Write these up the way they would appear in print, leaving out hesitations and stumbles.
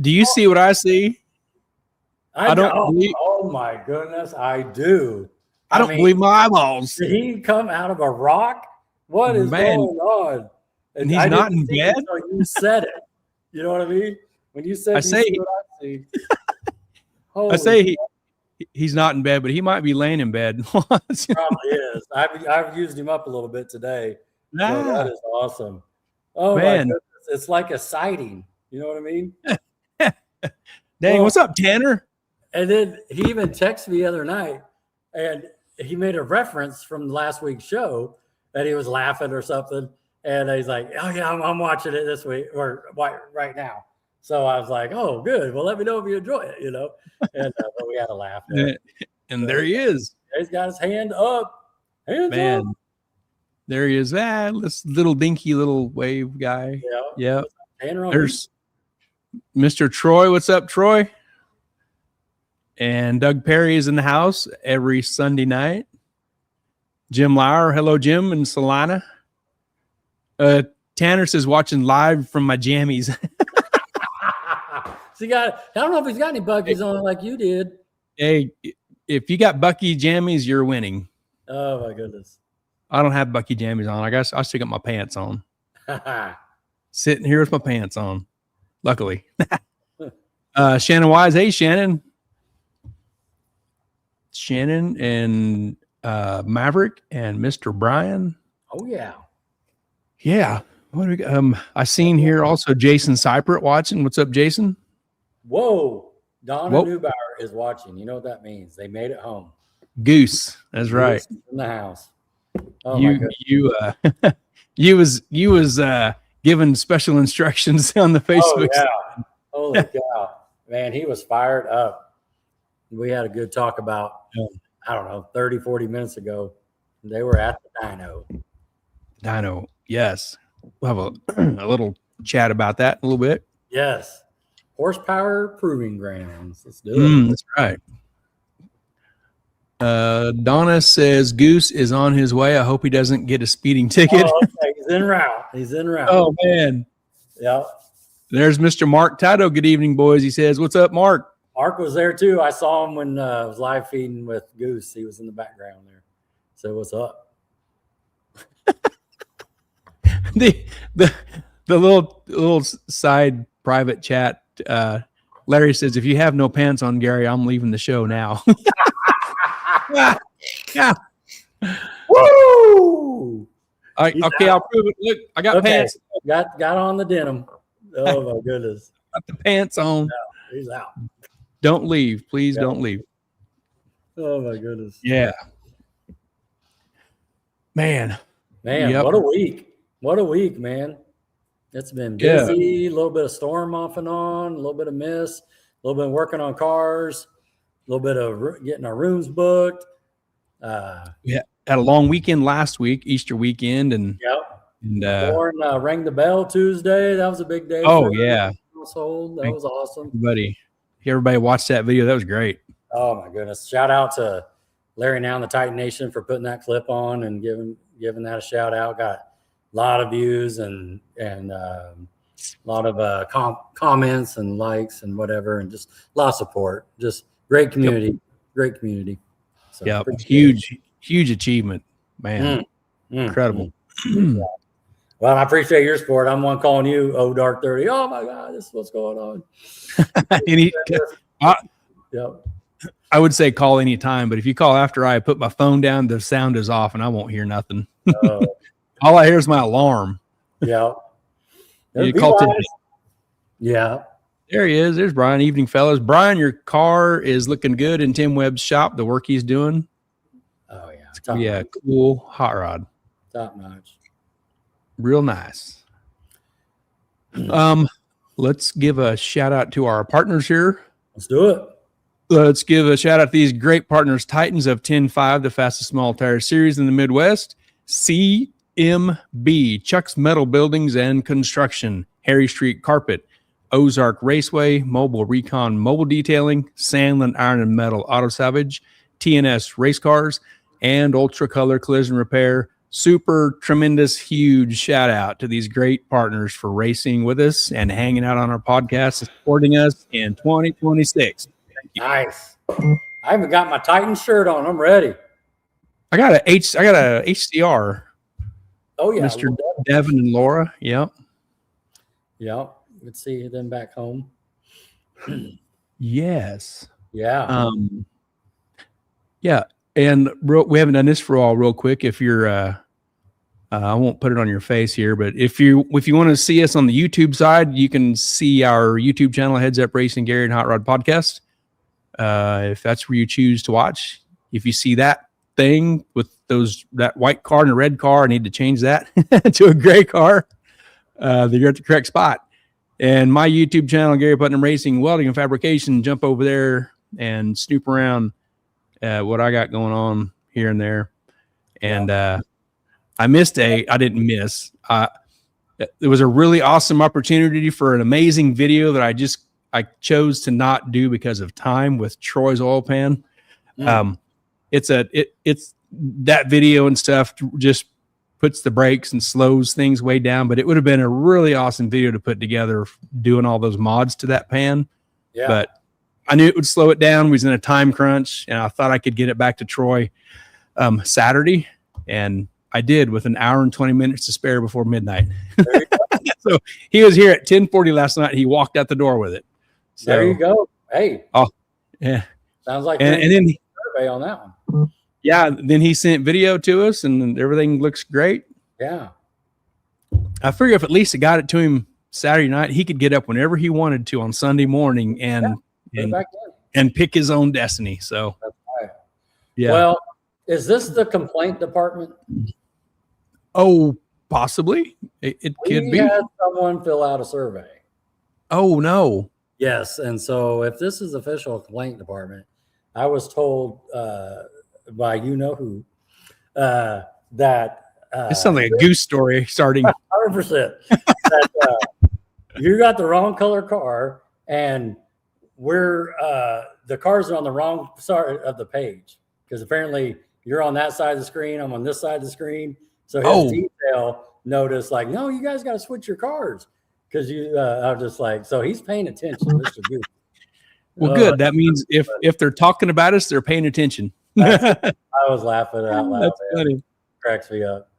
Do you see what I see? I don't believe. Oh my goodness, I do. I don't believe my eyeballs. Did he come out of a rock? What is going on? And he's not in bed. You said it. You know what I mean? When you said, I see. I say he's not in bed, but he might be laying in bed. Probably is. I've used him up a little bit today. So that is awesome. Oh man, my goodness. It's like a sighting. You know what I mean? Dang, what's up, Tanner? And then he even texted me the other night, and he made a reference from last week's show that he was laughing or something. And he's like, oh, yeah, I'm watching it this week or right now. So I was like, oh, good. Well, let me know if you enjoy it, you know. And we had a laugh. And there he is. He's got his hand up. Hands up. There he is. This little dinky little wave guy. Yeah. There's Mr. Troy. What's up, Troy? And Doug Perry is in the house every Sunday night. Jim Lauer. Hello, Jim and Solana. Tanner says watching live from my jammies. So I don't know if he's got any Bucky's on like you did. Hey, if you got Bucky jammies, you're winning. Oh my goodness. I don't have Bucky jammies on. I guess I still got my pants on. Sitting here with my pants on. Luckily. Shannon Wise. Hey, Shannon. Shannon and Maverick and Mr. Brian. Oh yeah. Yeah. What do we got? I seen here also Jason Seipert watching. What's up, Jason? Whoa. Donna Neubauer is watching. You know what that means? They made it home. Goose. That's right. In the house. Oh you was given special instructions on the Facebook. Oh, yeah. Holy cow. Man, he was fired up. We had a good talk about, I don't know, 30, 40 minutes ago. They were at the dyno. Yes. We'll have a little chat about that in a little bit. Yes. Horsepower proving grounds. Let's do it. That's right. Donna says Goose is on his way. I hope he doesn't get a speeding ticket. Oh, okay. He's en route. Oh, man. Yeah. There's Mr. Mark Tito. Good evening, boys. He says, what's up, Mark? Mark was there, too. I saw him when I was live feeding with Goose. He was in the background there. So what's up? the little side private chat. Larry says, if you have no pants on, Gary, I'm leaving the show now. Yeah. Woo! Okay, I'll prove it. Look, I got pants. Got on the denim. Oh my goodness. Got the pants on. No, he's out. Don't leave. Please don't leave. Oh my goodness. Yeah. Man, what a week. What a week, man. It's been busy, a little bit of storm off and on, a little bit of mist, a little bit of working on cars, a little bit of getting our rooms booked. Yeah, had a long weekend last week, Easter weekend, and Lauren rang the bell Tuesday. That was a big day. Oh yeah, household. That was awesome. Everybody watched that video. That was great. Oh my goodness! Shout out to Larry Now in the Titan Nation for putting that clip on and giving that a shout out. Got a lot of views and a lot of comments and likes and whatever, and just a lot of support. Just great community. Great community. So yeah, huge achievement, man. Incredible. Well, I appreciate your support. I'm one calling you, Dark 30. Oh my God, this is what's going on. I would say call anytime, but if you call after I put my phone down, the sound is off and I won't hear nothing. All I hear is my alarm. Yeah. You call yeah. There he is. There's Brian. Evening, fellas. Brian, your car is looking good in Tim Webb's shop, the work he's doing. Oh, yeah. Yeah, cool hot rod. Top notch. Real nice. Let's give a shout out to our partners here. Let's do it. Let's give a shout out to these great partners. Titans of 10.5, the fastest small tire series in the Midwest. CMB, Chuck's Metal Buildings and Construction. Harry Street Carpet. Ozark Raceway, Mobile Recon Mobile Detailing, Sandland Iron and Metal Auto Salvage, TNS Race Cars, and Ultra Color Collision Repair. super tremendous, huge shout out to these great partners for racing with us and hanging out on our podcast and supporting us in 2026. Nice. I haven't got my Titan shirt on. I'm ready. I got a HCR. Oh yeah, Mr. Devin and Laura. Yep. Yep. Let's see them back home. Yes. Yeah. Yeah. And we haven't done this for all real quick. If you're, I won't put it on your face here, but if you want to see us on the YouTube side, you can see our YouTube channel, Heads Up Racing Gary and Hot Rod Podcast. If that's where you choose to watch, if you see that thing with that white car and a red car, I need to change that to a gray car. You're at the correct spot. And my YouTube channel, Gary Putnam Racing, Welding and Fabrication, jump over there and snoop around what I got going on here and there. And I didn't miss. It was a really awesome opportunity for an amazing video that I chose to not do because of time with Troy's oil pan. It's that video and stuff just puts the brakes and slows things way down, but it would have been a really awesome video to put together doing all those mods to that pan. Yeah. But I knew it would slow it down. We was in a time crunch and I thought I could get it back to Troy Saturday. And I did with an hour and 20 minutes to spare before midnight. So he was here at 10:40 last night. He walked out the door with it. So, there you go. Hey. Oh, yeah. Sounds like and then survey on that one. Yeah. Then he sent video to us and everything looks great. Yeah. I figure if at least I got it to him Saturday night, he could get up whenever he wanted to on Sunday morning and pick his own destiny. So that's right. Yeah. Well, is this the complaint department? Oh, possibly. It could be. We had someone fill out a survey. Oh no. Yes, and so if this is official complaint department, I was told by you know who that it sounds like a goose story starting. 100%. That you got the wrong color car, and we're the cars are on the wrong side of the page because apparently you're on that side of the screen, I'm on this side of the screen. So his detail noticed like, no, you guys got to switch your cars. Because I was just like, so he's paying attention, Mr. Goose. Well, good. That means if they're talking about us, they're paying attention. I was laughing out loud. That's funny. Cracks me up.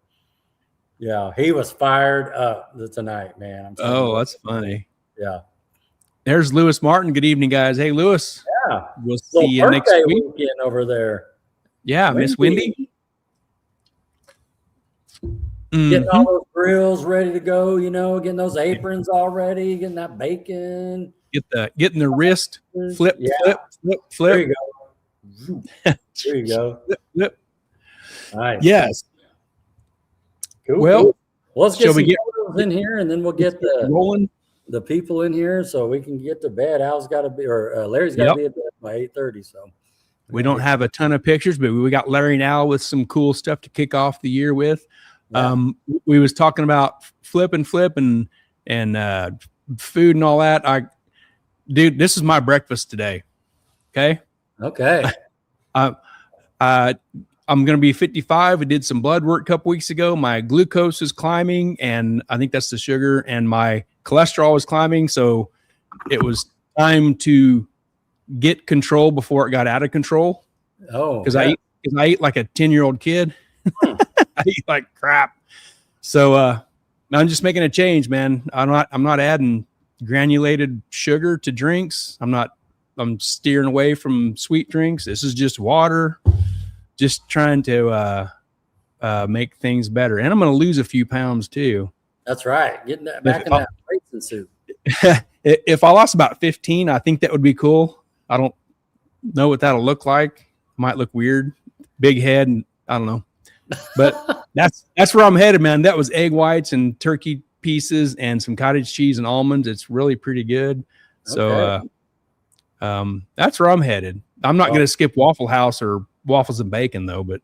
Yeah, he was fired up tonight, man. That's funny. Yeah. There's Lewis Martin. Good evening, guys. Hey, Lewis. Yeah. We'll see you next week. Weekend over there. Yeah, Miss Wendy. Getting all those grills ready to go, getting those aprons all ready, getting that bacon. Getting the wrist flip. There you go. There you go. Flip. Nice. Yes. Cool. Well, let's get some photos in here, and then we'll get the people in here so we can get to bed. Al's got to be, or Larry's got to be at bed by 8:30. So we don't have a ton of pictures, but we got Larry and Al with some cool stuff to kick off the year with. Yeah. We was talking about flip and food and all that. Dude, this is my breakfast today. Okay. I'm going to be 55. I did some blood work a couple weeks ago. My glucose is climbing, and I think that's the sugar, and my cholesterol is climbing. So it was time to get control before it got out of control. Oh, because I eat like a 10-year-old kid. I eat like crap. So I'm just making a change, man. I'm not adding granulated sugar to drinks. I'm steering away from sweet drinks. This is just water. Just trying to make things better. And I'm going to lose a few pounds too. That's right. Getting that back in that racing suit. If I lost about 15, I think that would be cool. I don't know what that'll look like. Might look weird. Big head, and I don't know. But that's where I'm headed, man. That was egg whites and turkey pieces and some cottage cheese and almonds. It's really pretty good. So that's where I'm headed. I'm not going to skip Waffle House or waffles and bacon though, but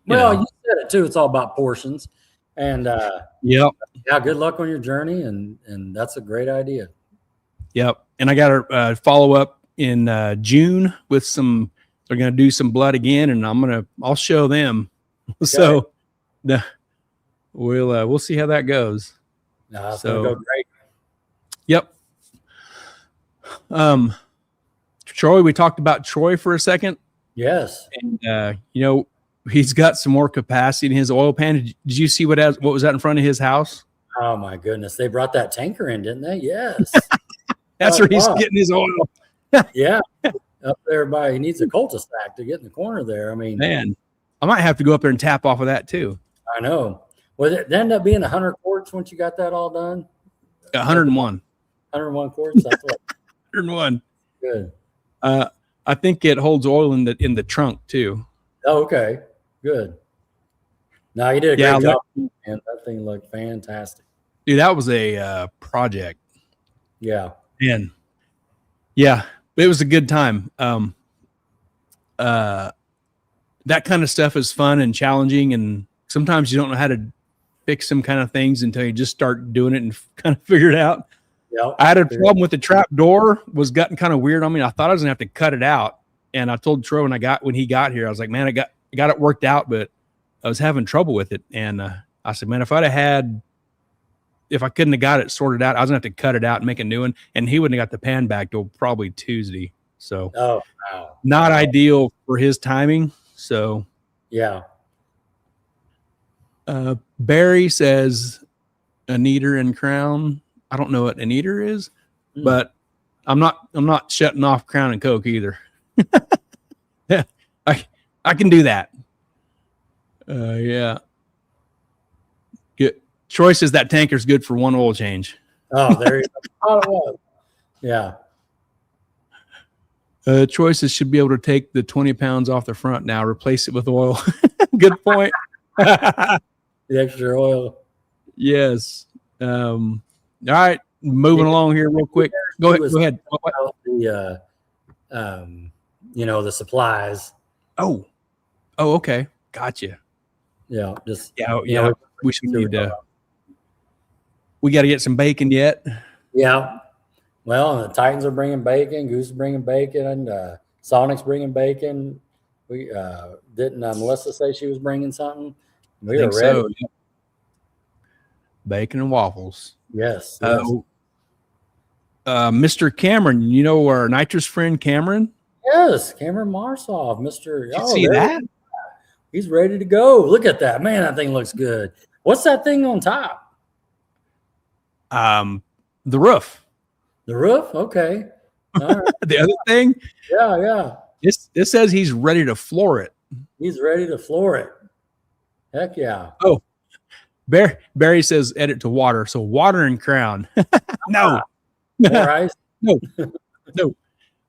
you said it too. It's all about portions. And good luck on your journey, and that's a great idea. Yep. And I got a follow up in June with they're going to do some blood again, and I'll show them. Okay. So No, we'll see how that goes. No, it's So- gonna go great. Yep. Troy, we talked about Troy for a second. Yes. And he's got some more capacity in his oil pan. Did you see what was that in front of his house? Oh my goodness, they brought that tanker in, didn't they? Yes. That's where he's getting his oil. Yeah, up there he needs a cul-de-sac to get in the corner there. I mean, Man, I might have to go up there and tap off of that too. I know. Well, it ended up being 100 quarts once you got that all done. 101. 101 quarts. That's what. 101. Good. I think it holds oil in the trunk too. Oh, okay. Good. No, you did a Yeah, great job, man. That thing looked fantastic. Dude, that was a project. Yeah. And yeah, it was a good time. That kind of stuff is fun and challenging, and sometimes you don't know how to fix some kind of things until you just start doing it and kind of figure it out. Yep. I had a problem with the trap door, was getting kind of weird on me. I thought I was gonna have to cut it out, and I told Troy when he got here, I was like, man, I got it worked out, but I was having trouble with it, and I said, man, if I couldn't have got it sorted out, I was gonna have to cut it out and make a new one, and he wouldn't have got the pan back till probably Tuesday. So, wow. Not ideal for his timing. So, Yeah. Barry says Anita and Crown. I don't know what Anita is, but I'm not shutting off Crown and Coke either. Yeah, I can do that. Yeah. Good. Troy says that tanker's good for one oil change. Oh, there you go. Yeah. Choices should be able to take the 20 pounds off the front now, replace it with oil. Good point. The extra oil. Yes. All right. Moving along here real quick. Go ahead. The, the supplies. Oh, okay. Gotcha. Yeah. We should need to. We got to get some bacon yet. Yeah. Well, the Titans are bringing bacon. Goose is bringing bacon. And Sonic's bringing bacon. We didn't Melissa say she was bringing something? We are ready. So, yeah. Bacon and waffles. Yes. Mr. Cameron, our nitrous friend Cameron? Yes, Cameron Marsoff, Mr. Did you see that? He's ready to go. Look at that. Man, that thing looks good. What's that thing on top? The roof. The roof? Okay. All right. The other thing? Yeah. It says he's ready to floor it. He's ready to floor it. Heck yeah. Oh, Barry says edit to water. So water and Crown. No. All right. No.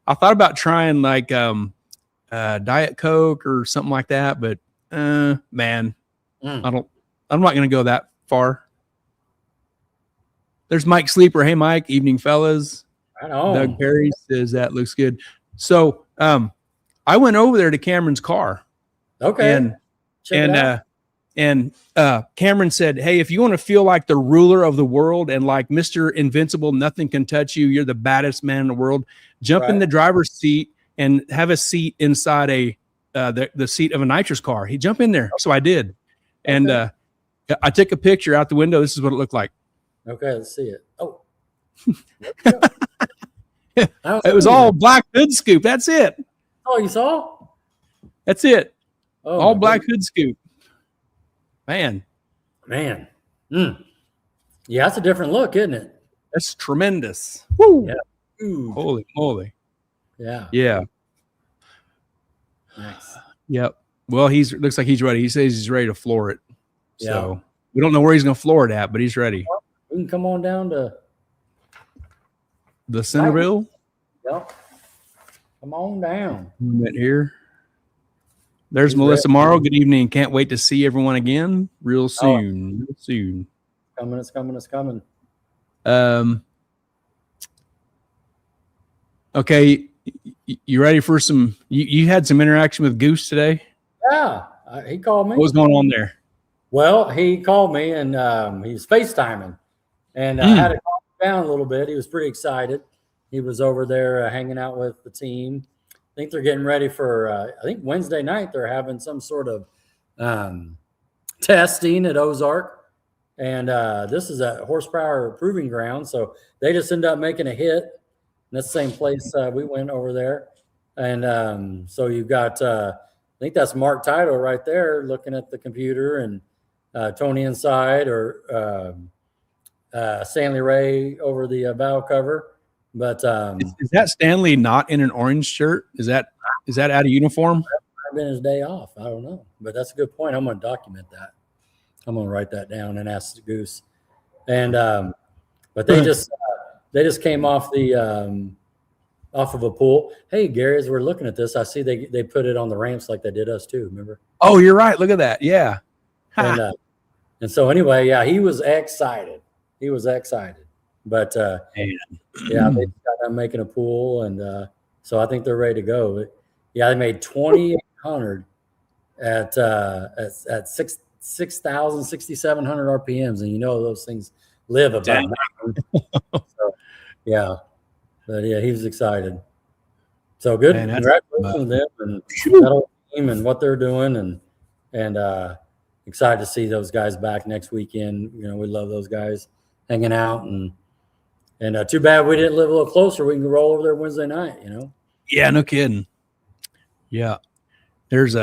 I thought about trying like Diet Coke or something like that, but man, I'm not going to go that far. There's Mike Sleeper. Hey, Mike. Evening, fellas. Right on. Doug Perry says that looks good. So I went over there to Cameron's car. Okay. And Cameron said, hey, if you want to feel like the ruler of the world and like Mr. Invincible, nothing can touch you, you're the baddest man in the world, jump in the driver's seat and have a seat inside the seat of a nitrous car. He jumped in there. So I did. And I took a picture out the window. This is what it looked like. Okay, let's see it. Oh. It was all black hood scoop. That's it. Oh, you saw? That's it. Oh, all black hood scoop. Man. Yeah, that's a different look, isn't it? That's tremendous. Woo. Yeah. Ooh. Holy moly. Yeah. Yeah. Nice. Yep. Well, looks like he's ready. He says he's ready to floor it. Yeah. So we don't know where he's going to floor it at, but he's ready. We can come on down to the Centerville. Yep. Come on down. Right here. There's Melissa Morrow. Good evening. Can't wait to see everyone again real soon. Real soon. It's coming. Okay. You ready for some? You had some interaction with Goose today? Yeah. He called me. What was going on there? Well, he called me and he was FaceTiming. And I had to calm him down a little bit. He was pretty excited. He was over there hanging out with the team. I think they're getting ready for, I think Wednesday night, they're having some sort of testing at Ozark, and this is a horsepower proving ground. So they just end up making a hit. And that's the same place we went over there. And so you've got, I think that's Mark Tito right there looking at the computer, and Tony inside, or Stanley Ray over the valve cover. But is that Stanley not in an orange shirt? Is that out of uniform? Might have been his day off. I don't know, but that's a good point. I'm going to document that. I'm going to write that down and ask Goose. And but they just came off of a pool. Hey, Gary, as we're looking at this, I see they put it on the ramps like they did us too. Remember? Oh, you're right. Look at that. Yeah. And so anyway, yeah, he was excited. But yeah, they got them making a pool, and so I think they're ready to go. But, yeah, they made 2,800 at 6,000, 6,700 RPMs, and those things live about. So, yeah, but yeah, he was excited. So good. Man, congratulations to them and that whole team and what they're doing, and excited to see those guys back next weekend. We love those guys hanging out, and too bad we didn't live a little closer. We can roll over there Wednesday night, Yeah, no kidding. Yeah. There's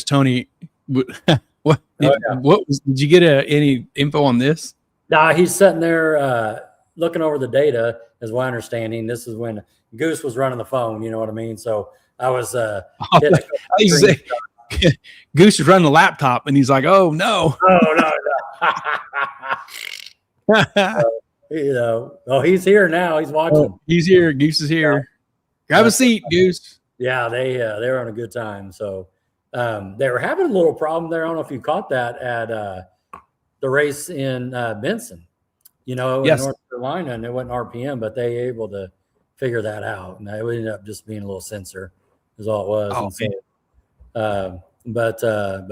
Tony. What did you get any info on this? Nah, he's sitting there looking over the data, is my understanding. This is when Goose was running the phone, you know what I mean? So I was Goose is running the laptop, and he's like, oh no. No. He's here now. He's watching. Oh, he's here. Goose is here. Grab a seat, Goose. Yeah, they were on a good time. So they were having a little problem there. I don't know if you caught that at the race in Benson, in North Carolina, and it wasn't RPM, but they were able to figure that out, and it ended up just being a little sensor, is all it was. Oh, but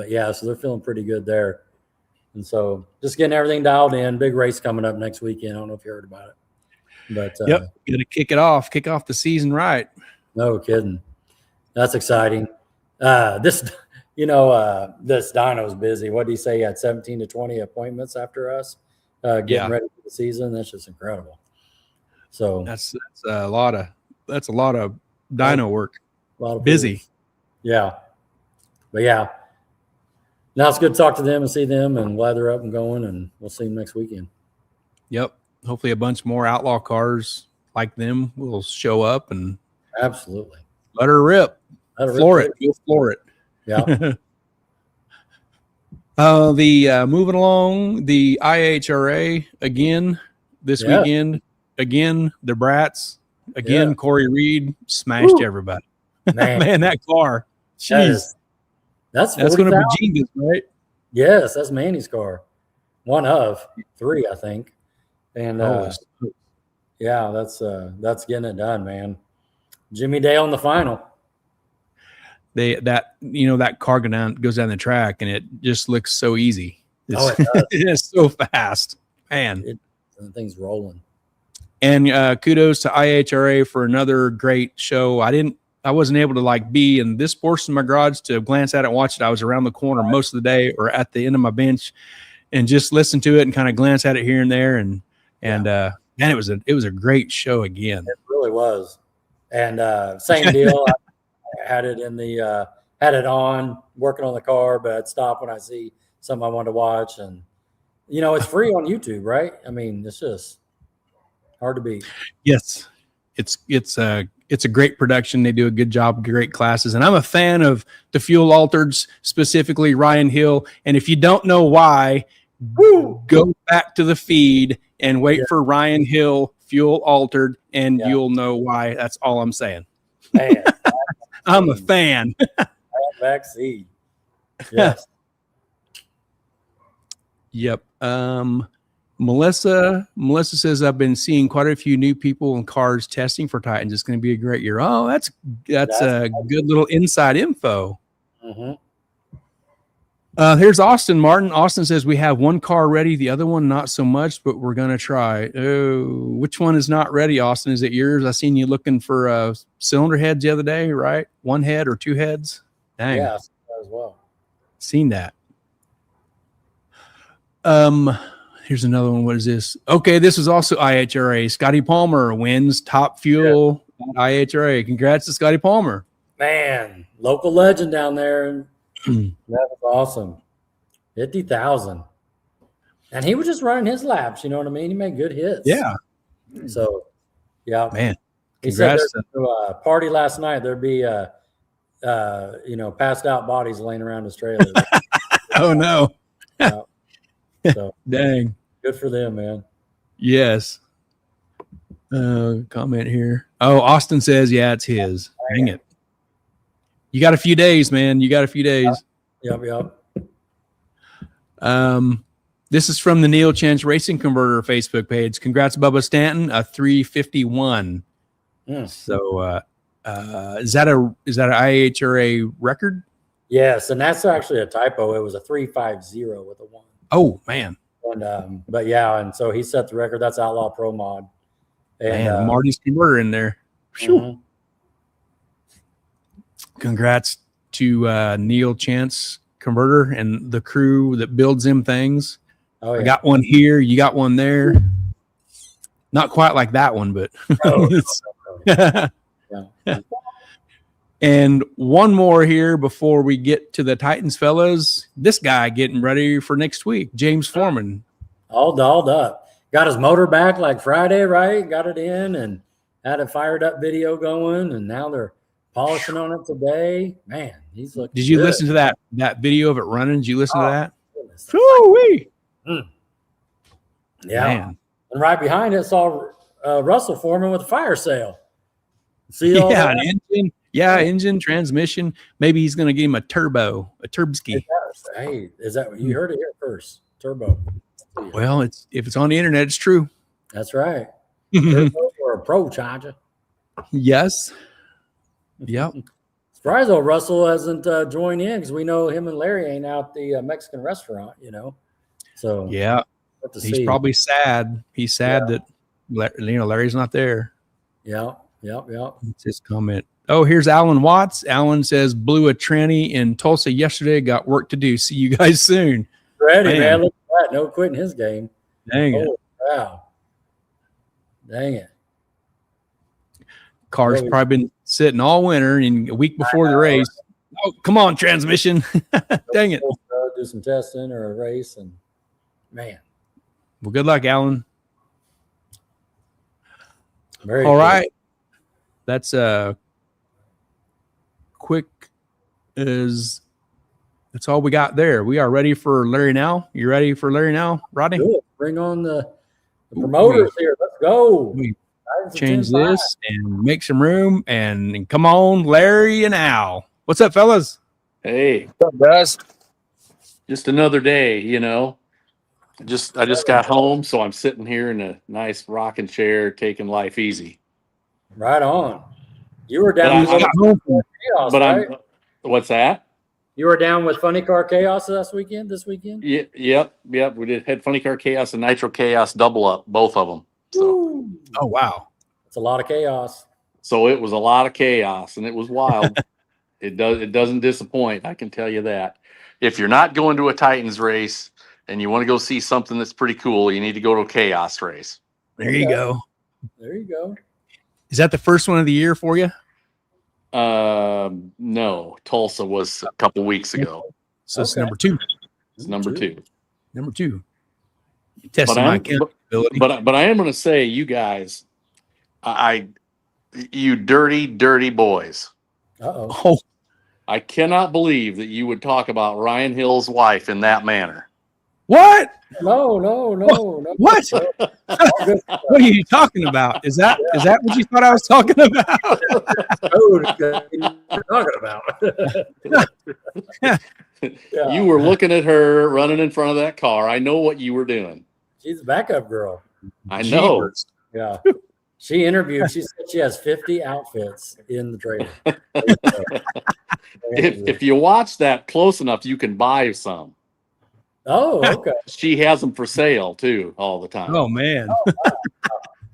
yeah, so they're feeling pretty good there. And so just getting everything dialed in. Big race coming up next weekend. I don't know if you heard about it. But yep, you got to kick off the season right. No kidding. That's exciting. This dyno's busy. What did he say? He had 17 to 20 appointments after us getting ready for the season. That's just incredible. So that's a lot of dyno work. A lot of busy. Pools. Yeah. But yeah. Now it's good to talk to them and see them and glad they're up and going, and we'll see them next weekend. Yep. Hopefully a bunch more outlaw cars like them will show up and absolutely let her rip. Floor it. You'll floor it. Yeah. Moving along, the IHRA again this weekend. Again, the Brats. Again, Corey Reed smashed everybody. Man, that car. Jeez. That's going to be genius, right? Yes, that's Manny's car. One of 3, I think. And yeah, that's getting it done, man. Jimmy Dale in the final. That car goes down the track, and it just looks so easy. It does. It's so fast, man. The thing's rolling. And kudos to IHRA for another great show. I wasn't able to be in this portion of my garage to glance at it and watch it. I was around the corner most of the day, or at the end of my bench, and just listen to it and kind of glance at it here and there. And man, it was a great show again. It really was. And same deal. I had it had it on, working on the car, but I'd stop when I see something I wanted to watch. And it's free on YouTube, right? I mean, it's just hard to beat. Yes, it's a great production. They do a good job, great classes. And I'm a fan of the fuel altereds, specifically Ryan Hill. And if you don't know why, go back to the feed and wait for Ryan Hill fuel altered, and you'll know why. That's all I'm saying. Man, I'm a fan. Backseat. Yes. Yep. Melissa says, I've been seeing quite a few new people and cars testing for Titans. It's going to be a great year. Oh, that's a good little inside info. Mm-hmm. Here's Austin Martin. Austin says, we have one car ready, the other one not so much, but we're going to try. Oh, which one is not ready, Austin? Is it yours? I seen you looking for cylinder heads the other day, right? 1 head or 2 heads? Dang. Yeah, as well. Seen that. Here's another one. What is this? Okay, this is also IHRA. Scotty Palmer wins Top Fuel at IHRA. Congrats to Scotty Palmer. Man, local legend down there. That was awesome. 50,000. And he was just running his laps, you know what I mean? He made good hits. Yeah. So, yeah. Man, he said congrats. there's a party last night. There'd be, passed out bodies laying around his trailer. Oh, no. Yeah. So, Dang. good for them, man. Yes. Comment here. Oh, Austin says, yeah, it's his. Dang it. You got a few days, man. You got a few days. Yep. This is from the Neil Chance Racing Converter Facebook page. Congrats, Bubba Stanton, a 351. So is that an IHRA record? Yes, and that's actually a typo. It was a 350 with a 1. Oh man. And but yeah, and so he set the record. That's Outlaw Pro Mod. And man, Marty's converter in there. Mm-hmm. Congrats to Neil Chance Converter and the crew that builds them things. Oh, yeah. I got one here. You got one there. Not quite like that one, but. Yeah. And one more here before we get to the Titans, fellas. This guy getting ready for next week, James Foreman. All dolled up. Got his motor back like Friday, right? Got it in and had a fired up video going, and now they're polishing on it today. Man, he's looking. Did you good. listen to that video of it running? Did you listen to that? Goodness. Woo-wee. Yeah. Man. And right behind it saw Russell Foreman with a fire sale. See all Yeah, that? an engine. Yeah, engine, transmission. Maybe he's going to give him a turbo, a turbski. Hey, is that you heard it here first? Turbo. Well, if it's on the internet, it's true. That's right. Turbo or a pro charger. Yes. Yep. Surprised though Russell hasn't joined in because we know him and Larry ain't out the Mexican restaurant, you know. So yeah, he's probably sad. He's sad that Larry's not there. Yeah. It's his comment. Oh, here's Alan Watts. Alan says, blew a tranny in Tulsa yesterday. Got work to do. See you guys soon. Ready, man. Look at that. No quitting his game. Dang it. Wow. Dang it. Car's probably been sitting all winter and a week before the race. Oh, come on, transmission. Dang it. Do some testing or a race, and man. Well, good luck, Alan. Very all cool. right. That's quick as that's all we got there. We are ready for Larry now. You ready for Larry now, Rodney? Good. Bring on the promoters here. Let's go. We change this and make some room and come on, Larry and Al. What's up, fellas? Hey, What's up, guys? just another day, you know. I just got home, so I'm sitting here in a nice rocking chair, taking life easy. Right on. You were down with chaos, right? What's that? You were down with Funny Car Chaos this weekend? Yep. We had Funny Car Chaos and Nitro Chaos double up, both of them. So, oh wow, it's a lot of chaos. So it was a lot of chaos, and it was wild. It doesn't disappoint, I can tell you that. If you're not going to a Titans race and you want to go see something that's pretty cool, you need to go to a chaos race. There you go. There you go. Is that the first one of the year for you? No, Tulsa was a couple weeks ago. So it's number 2. It's number 2. Number 2. You tested my capability. But I am going to say, you guys, you dirty boys. Uh-oh. Oh, I cannot believe that you would talk about Ryan Hill's wife in that manner. what? No. What? What are you talking about? Is that what you thought I was talking about? Yeah. You were looking at her running in front of that car. I know what you were doing. She's a backup girl. I know. Jeepers. Yeah. She interviewed. She said she has 50 outfits in the trailer. If you watch that close enough, you can buy some. Oh, okay. She has them for sale too, all the time. Oh man.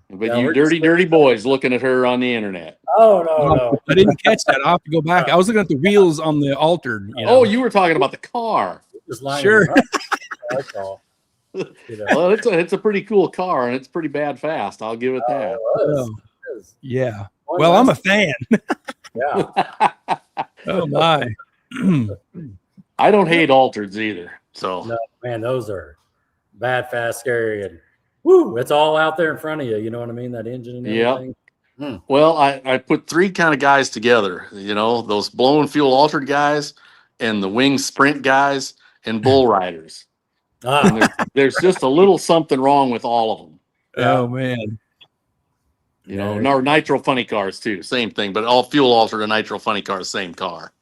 But Yeah, you dirty boys looking at her on the internet. Oh, no. I didn't catch that. I'll have to go back. I was looking at the wheels on the altered. Oh, you were talking about the car. Just lining Sure. it up. That's all. You know? Well, it's a pretty cool car, and it's pretty bad fast. I'll give it that. Oh, It is. yeah. One Well, I'm a last- fan. Yeah. Oh my. I don't hate altereds either. So No, man, those are bad, fast, scary, and woo, it's all out there in front of you. You know what I mean? That engine and Yep. everything. well, I put three kind of guys together. Those blowing fuel altered guys, and the wing sprint guys, and bull riders. And Ah, there's just a little something wrong with all of them. Oh man. Or nitro funny cars too, same thing. But all fuel altered and nitro funny cars, same car.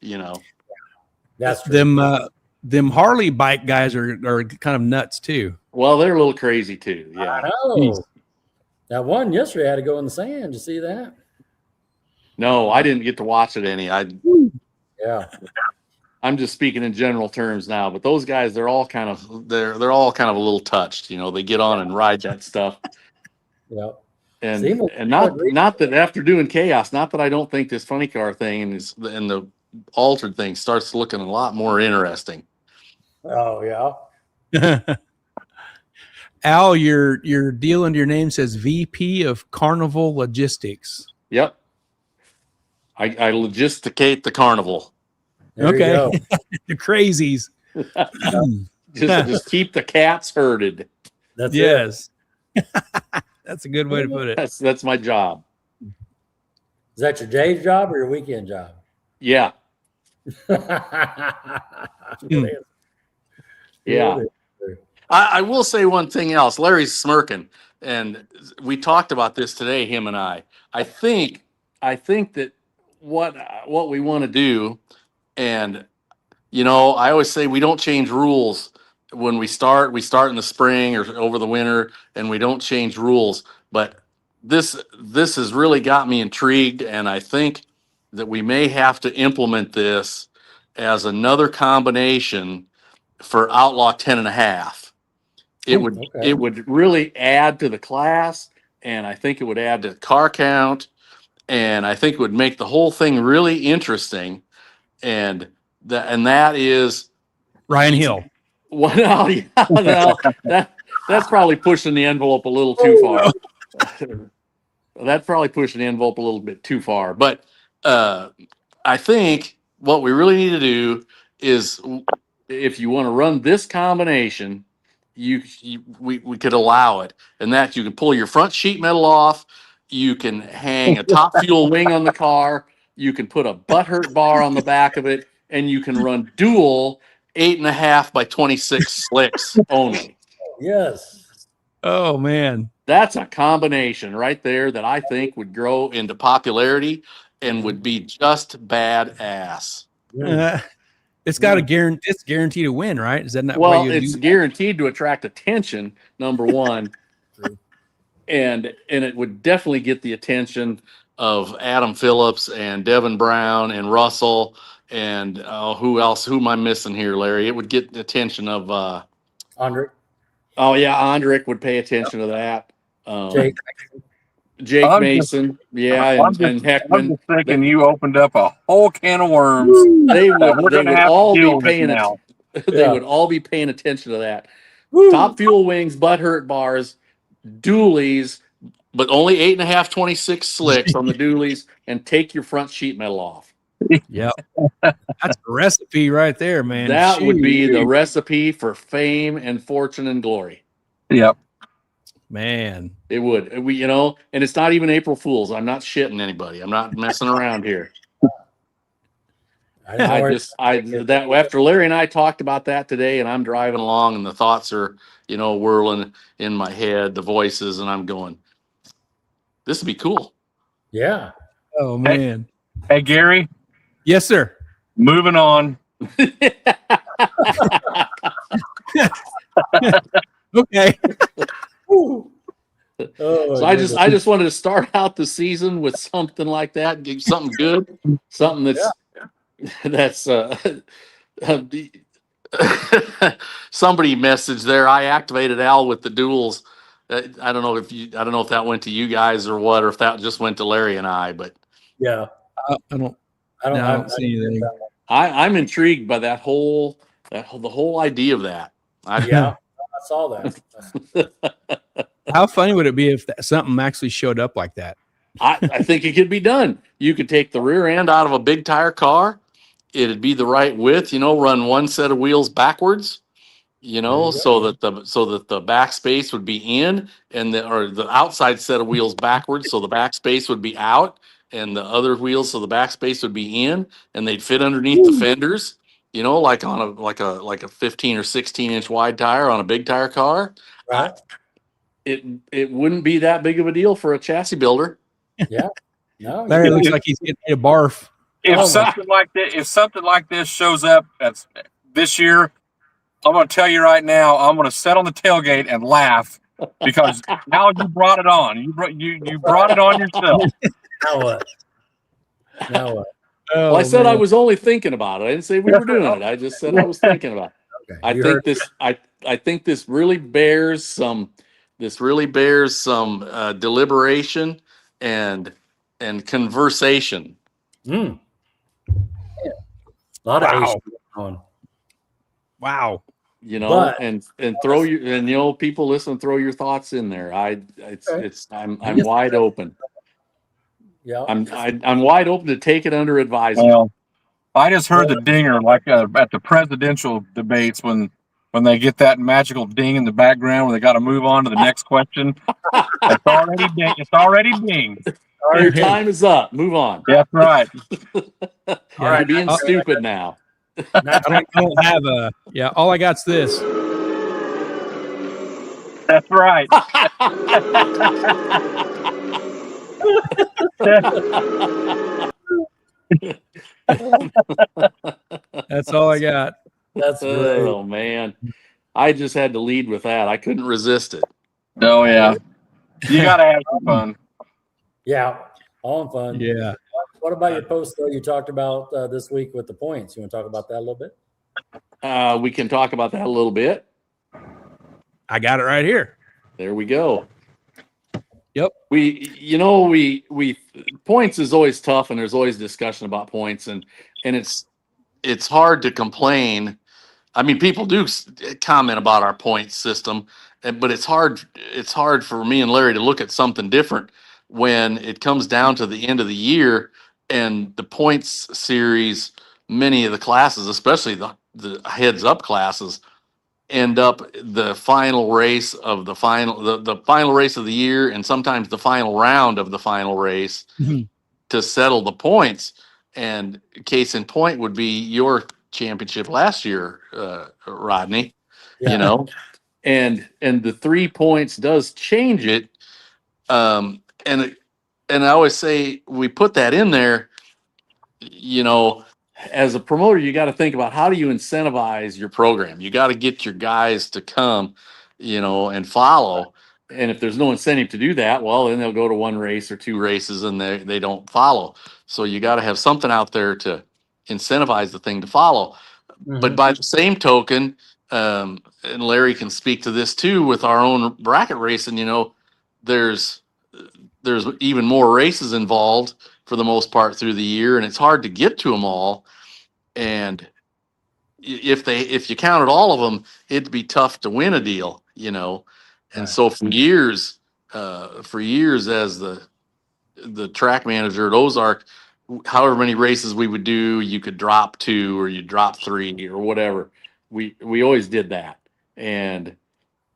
that's true. Them Harley bike guys are kind of nuts too. Well, they're a little crazy too. I Yeah. know. Jeez. That one yesterday had to go in the sand. Did you see that? No, I didn't get to watch it any. Yeah. I'm just speaking in general terms now. But those guys, they're all kind of a little touched. They get on and ride that stuff. Yeah. And Seemed like- and not that after doing chaos, not that I don't think this funny car thing and the altered thing starts looking a lot more interesting. Oh yeah. Al, your deal under your name says VP of Carnival Logistics. Yep. I logisticate the carnival. There you Okay. go. The crazies. Just keep the cats herded. That's it. Yes. That's a good way to put it. That's my job. Is that your day job or your weekend job? Yeah. Yeah. I will say one thing else. Larry's smirking, and we talked about this today, him and I. I think that what we want to do, and I always say we don't change rules when we start. We start in the spring or over the winter, and we don't change rules. But this has really got me intrigued, and I think that we may have to implement this as another combination for Outlaw 10.5. It would really add to the class, and I think it would add to the car count, and I think it would make the whole thing really interesting. And that is Ryan Hill. well, no, that's probably pushing the envelope a little too far. That's probably pushing the envelope a little bit too far. But I think what we really need to do is, if you want to run this combination, we could allow it, and that you can pull your front sheet metal off. You can hang a top fuel wing on the car. You can put a butthurt bar on the back of it, and you can run dual 8.5 by 26 slicks only. Yes. Oh man. That's a combination right there that I think would grow into popularity and would be just badass. It's got a guarantee. It's guaranteed to win, right? Is that not? Well, why you it's do? guaranteed to attract attention, number one. and it would definitely get the attention of Adam Phillips and Devin Brown and Russell and who else? Who am I missing here, Larry? It would get the attention of Andre. Oh yeah, Andrik would pay attention to that. Jake. Jake Mason, yeah, and I'm Heckman. just thinking you opened up a whole can of worms. They We're would gonna have to all deal be with paying now. They Yeah. would all be paying attention to that. Woo. Top fuel wings, butthurt bars, dualies, but only 8.5 26 slicks on the dualies, and take your front sheet metal off. Yep. That's a recipe right there, man. That would be Shoot. the recipe for fame and fortune and glory. Yep. Man. It would. And it's not even April Fool's. I'm not shitting anybody. I'm not messing around here. After Larry and I talked about that today, and I'm driving along, and the thoughts are, whirling in my head, the voices, and I'm going, this would be cool. Yeah. Oh man. Hey, Gary, Yes, sir. moving on. Okay. Oh, So I just wanted to start out the season with something like that, give something good, something that's somebody messaged there. I activated Al with the duels. I don't know if that went to you guys or what, or if that just went to Larry and I, but yeah. I don't I don't see anything. I'm intrigued by the whole idea of that. Yeah. saw that. How funny would it be if something actually showed up like that? I think it could be done. You could take the rear end out of a big tire car. It'd be the right width, run one set of wheels backwards, There you go. so that the back space would be in and the outside set of wheels backwards. So the back space would be out and the other wheels. So the back space would be in and they'd fit underneath the fenders, like on a 15 or 16 inch wide tire on a big tire car. Right? It wouldn't be that big of a deal for a chassis builder. Yeah. No. Larry you- looks like he's getting a barf. If Oh, something like this shows up this year, I'm going to tell you right now, I'm going to sit on the tailgate and laugh because now you brought it on. You brought it on yourself. Now what? Now what? Oh, Well, I said I man. was only thinking about it. I didn't say we were doing it. I just said I was thinking about it. Okay. I You think heard- this. I think this really bears some. Deliberation and conversation. Mm. Yeah. A lot of Wow. A's going on. Wow. But- and throw your and people listen. Throw your thoughts in there. I'm Yes. wide open. Yeah. I'm wide open to take it under advisement. Well, I just heard the dinger like at the presidential debates when they get that magical ding in the background when they got to move on to the next question. It's already ding. It's already dinged. Your time is up. Move on. That's right. You're being stupid now. Not I don't have a. Yeah. All I got's this. That's right. That's all I got. That's great. Oh man, I just had to lead with that. I couldn't resist it. Oh yeah. You got to have some fun. Yeah. All in fun. Yeah. What about your post though you talked about this week with the points? You want to talk about that a little bit? We can talk about that a little bit. I got it right here. There we go. Yep. We points is always tough, and there's always discussion about points, and it's hard to complain. I mean, people do comment about our point system, but it's hard for me and Larry to look at something different when it comes down to the end of the year and the points series. Many of the classes, especially the heads up classes, end up the final race of the final race of the year, and sometimes the final round of the final race Mhm. to settle the points. And case in point would be your championship last year, Rodney. Yeah. And the 3 points does change it. And I always say we put that in there. As a promoter, you got to think about how do you incentivize your program. You got to get your guys to come, and follow. And if there's no incentive to do that, well, then they'll go to one race or two races and they don't follow. So you got to have something out there to incentivize the thing to follow. But by the same token, and Larry can speak to this too, with our own bracket racing, there's even more races involved for the most part through the year, and it's hard to get to them all. And if you counted all of them, it'd be tough to win a deal, And Right. so for years as the track manager at Ozark, however many races we would do, you could drop 2 or you drop 3 or whatever. We always did that, and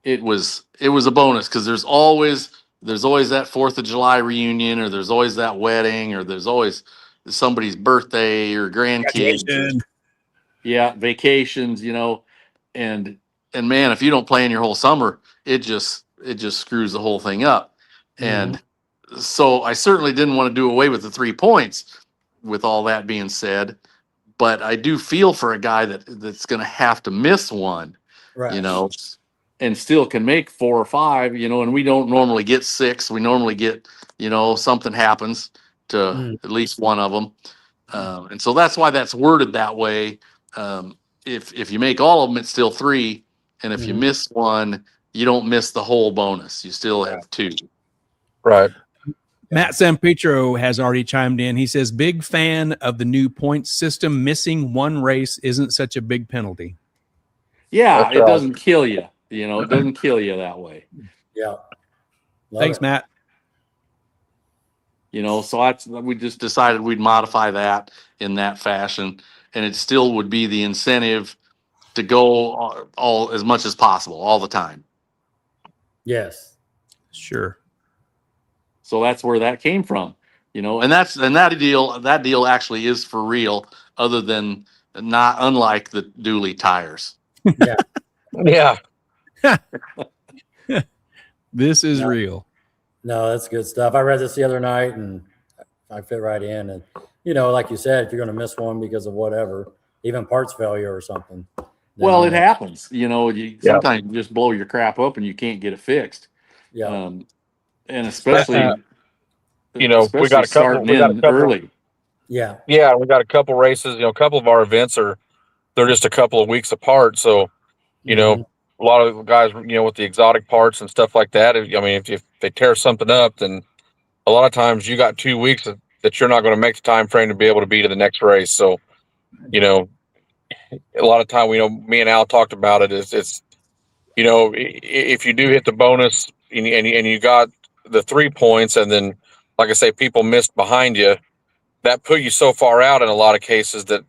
it was a bonus because there's always that 4th of July reunion, or there's always that wedding, or there's always somebody's birthday or grandkids. Yeah, vacations, and man, if you don't play in your whole summer, it just screws the whole thing up. And so I certainly didn't want to do away with the 3 points. With all that being said, but I do feel for a guy that's going to have to miss one, Right. and still can make 4 or 5, and we don't normally get 6. We normally get, something happens to at least one of them. And so that's why that's worded that way. If you make all of them, it's still 3. And if you miss one, you don't miss the whole bonus. You still have 2. Right. Matt Sampetro has already chimed in. He says, big fan of the new points system. Missing one race isn't such a big penalty. Yeah, That's it right. doesn't kill you. You know, it doesn't kill you that way. Yeah. Thanks, Matt. You know, so we just decided we'd modify that in that fashion, and it still would be the incentive to go all as much as possible all the time. Yes. Sure. So that's where that came from, you know, and that deal actually is for real, other than not unlike the dually tires. Yeah. Yeah. This is Yeah. real. No, that's good stuff. I read this the other night and I fit right in. And, you know, like you said, if you're going to miss one because of whatever, even parts failure or something. Well, it happens. You know, Yeah. sometimes you just blow your crap up and you can't get it fixed. Yeah. And especially, you know, we got a couple early. Yeah. Yeah, we got a couple races. You know, a couple of our events they're just a couple of weeks apart. So, you know, a lot of guys, you know, with the exotic parts and stuff like that. I mean, if they tear something up, then a lot of times you got 2 weeks that you're not going to make the time frame to be able to be to the next race. So, you know, a lot of time, you know, me and Al talked about it. It's you know, if you do hit the bonus and you got the 3 points, and then, like I say, people missed behind you, that put you so far out in a lot of cases that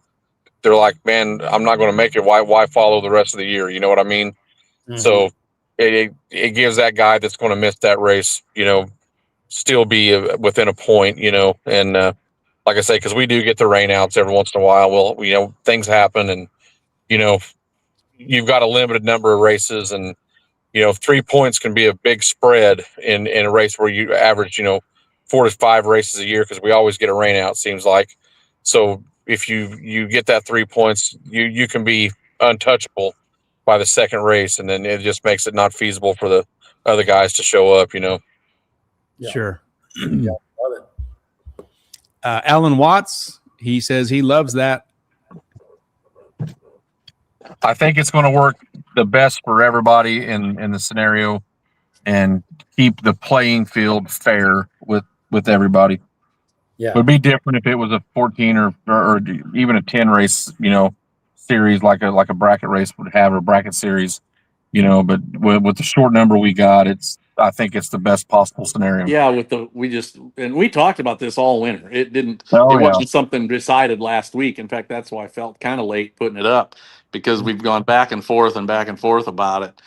they're like, man, I'm not going to make it. Why follow the rest of the year? You know what I mean? Mhm. So it gives that guy that's going to miss that race, you know, still be within a point, you know, and like I say, because we do get the rainouts every once in a while. Well, you know, things happen, and you know, you've got a limited number of races, and you know, 3 points can be a big spread in a race where you average, you know, 4 to 5 races a year, because we always get a rainout, seems like. So if you get that 3 points, you can be untouchable by the second race, and then it just makes it not feasible for the other guys to show up, you know. Yeah. Sure. Yeah. Love it. Alan Watts, he says he loves that. I think it's going to work the best for everybody in the scenario, and keep the playing field fair with everybody. Yeah. It would be different if it was a 14 or even a 10 race, you know, series like a bracket race would have, or bracket series, you know. But with the short number we got, I think it's the best possible scenario. Yeah, we talked about this all winter. It Oh, wasn't something decided last week. In fact, that's why I felt kind of late putting it up, because we've gone back and forth about it.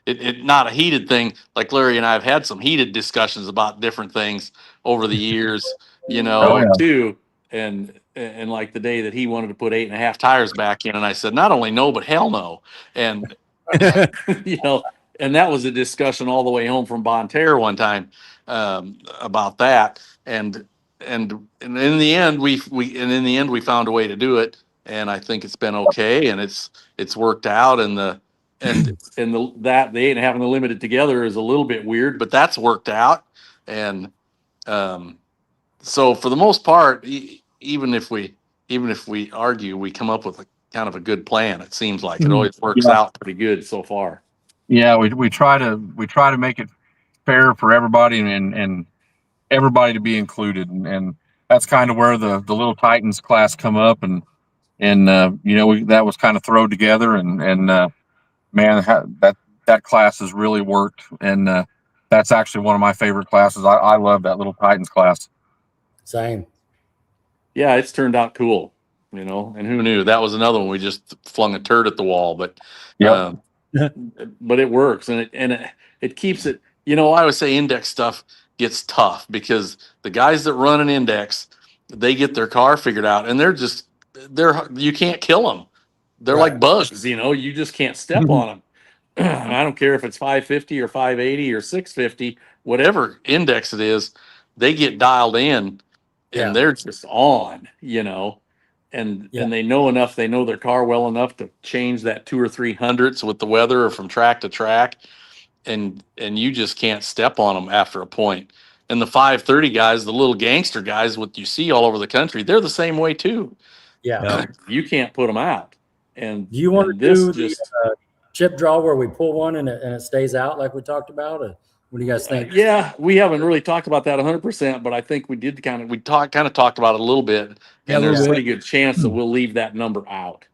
It not a heated thing. Like Larry and I have had some heated discussions about different things over the years, you know, Oh, yeah. too. And like the day that he wanted to put 8.5 tires back in, and I said, not only no, but hell no. And you know, and that was a discussion all the way home from Bonterre one time, about that. And in the end, we found a way to do it, and I think it's been okay, and it's worked out. And the 8.5 and the limited together is a little bit weird, but that's worked out. And so for the most part, even if we argue, we come up with a kind of a good plan. It seems like it always works out pretty good so far. Yeah, we try to make it fair for everybody, and everybody to be included, and that's kind of where the Little Titans class come up, and you know, that was kind of thrown together, and man, that class has really worked, and that's actually one of my favorite classes. I love that Little Titans class. Same. Yeah, it's turned out cool, you know, and who knew? That was another one we just flung a turd at the wall, but Yep. but it works, and it keeps it, you know. I always say index stuff gets tough, because the guys that run an index, they get their car figured out, and you can't kill them. They're Right. like bugs, you know, you just can't step on them. And I don't care if it's 550 or 580 or 650, whatever index it is, they get dialed in, Yeah. and they're just on, you know, and they know their car well enough to change that 2 or 3 hundredths with the weather or from track to track. And you just can't step on them after a point. And the 530 guys, the little gangster guys, what you see all over the country, they're the same way too. Yeah. You can't put them out. And Do you want and to do the chip draw where we pull one and it stays out like we talked about? Or what do you guys think? Yeah, we haven't really talked about that 100%, but I think we did talked about it a little bit, and there's a pretty good chance that we'll leave that number out.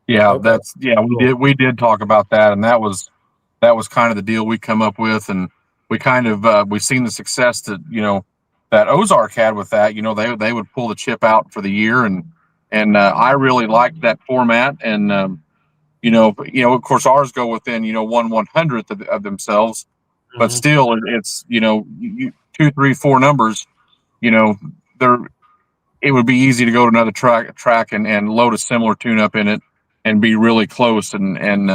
Yeah, Okay. we did talk about that, and that was that was kind of the deal we come up with, and we kind of we've seen the success that that Ozark had with that. They would pull the chip out for the year, and I really liked that format. And of course ours go within 1/100th of themselves, but still it's 2, 3, 4 numbers. They're it would be easy to go to another track and load a similar tune-up in it and be really close. And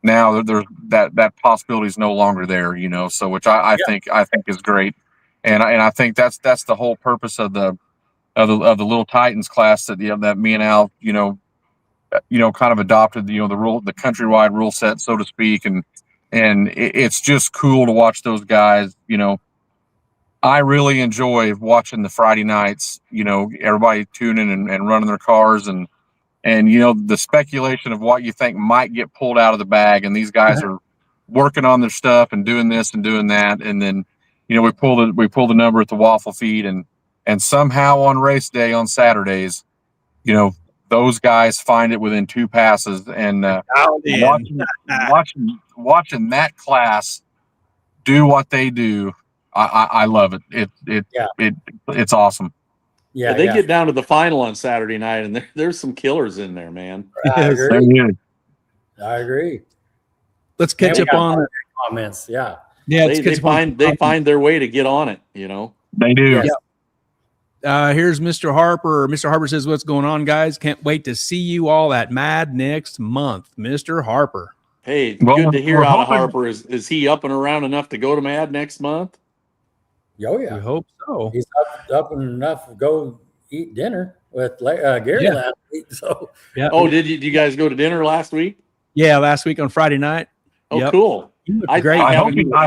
now there's that possibility is no longer there, so which I think is great. And I think that's the whole purpose of the Little Titans class that that me and Al, kind of adopted, the countrywide rule set, so to speak. And it's just cool to watch those guys, I really enjoy watching the Friday nights, everybody tuning and running their cars and the speculation of what you think might get pulled out of the bag. And these guys are working on their stuff and doing this and doing that. And then, we pull the number at the waffle feed and somehow on race day on Saturdays, those guys find it within 2 passes. And watching that class do what they do, I love it. It's awesome. Yeah, they get down to the final on Saturday night, and there's some killers in there, man. I agree. Let's catch up on comments. Yeah. They find their way to get on it. They do. Yeah. Here's Mr. Harper. Mr. Harper says, "What's going on, guys? Can't wait to see you all at MAD next month." Mr. Harper. Hey, good to hear out of Harper. Is he up and around enough to go to MAD next month? Oh yeah, we hope so. He's up and enough to go eat dinner with Gary last week. So yeah. Oh, did you guys go to dinner last week? Yeah, last week on Friday night. Oh, cool. Great. I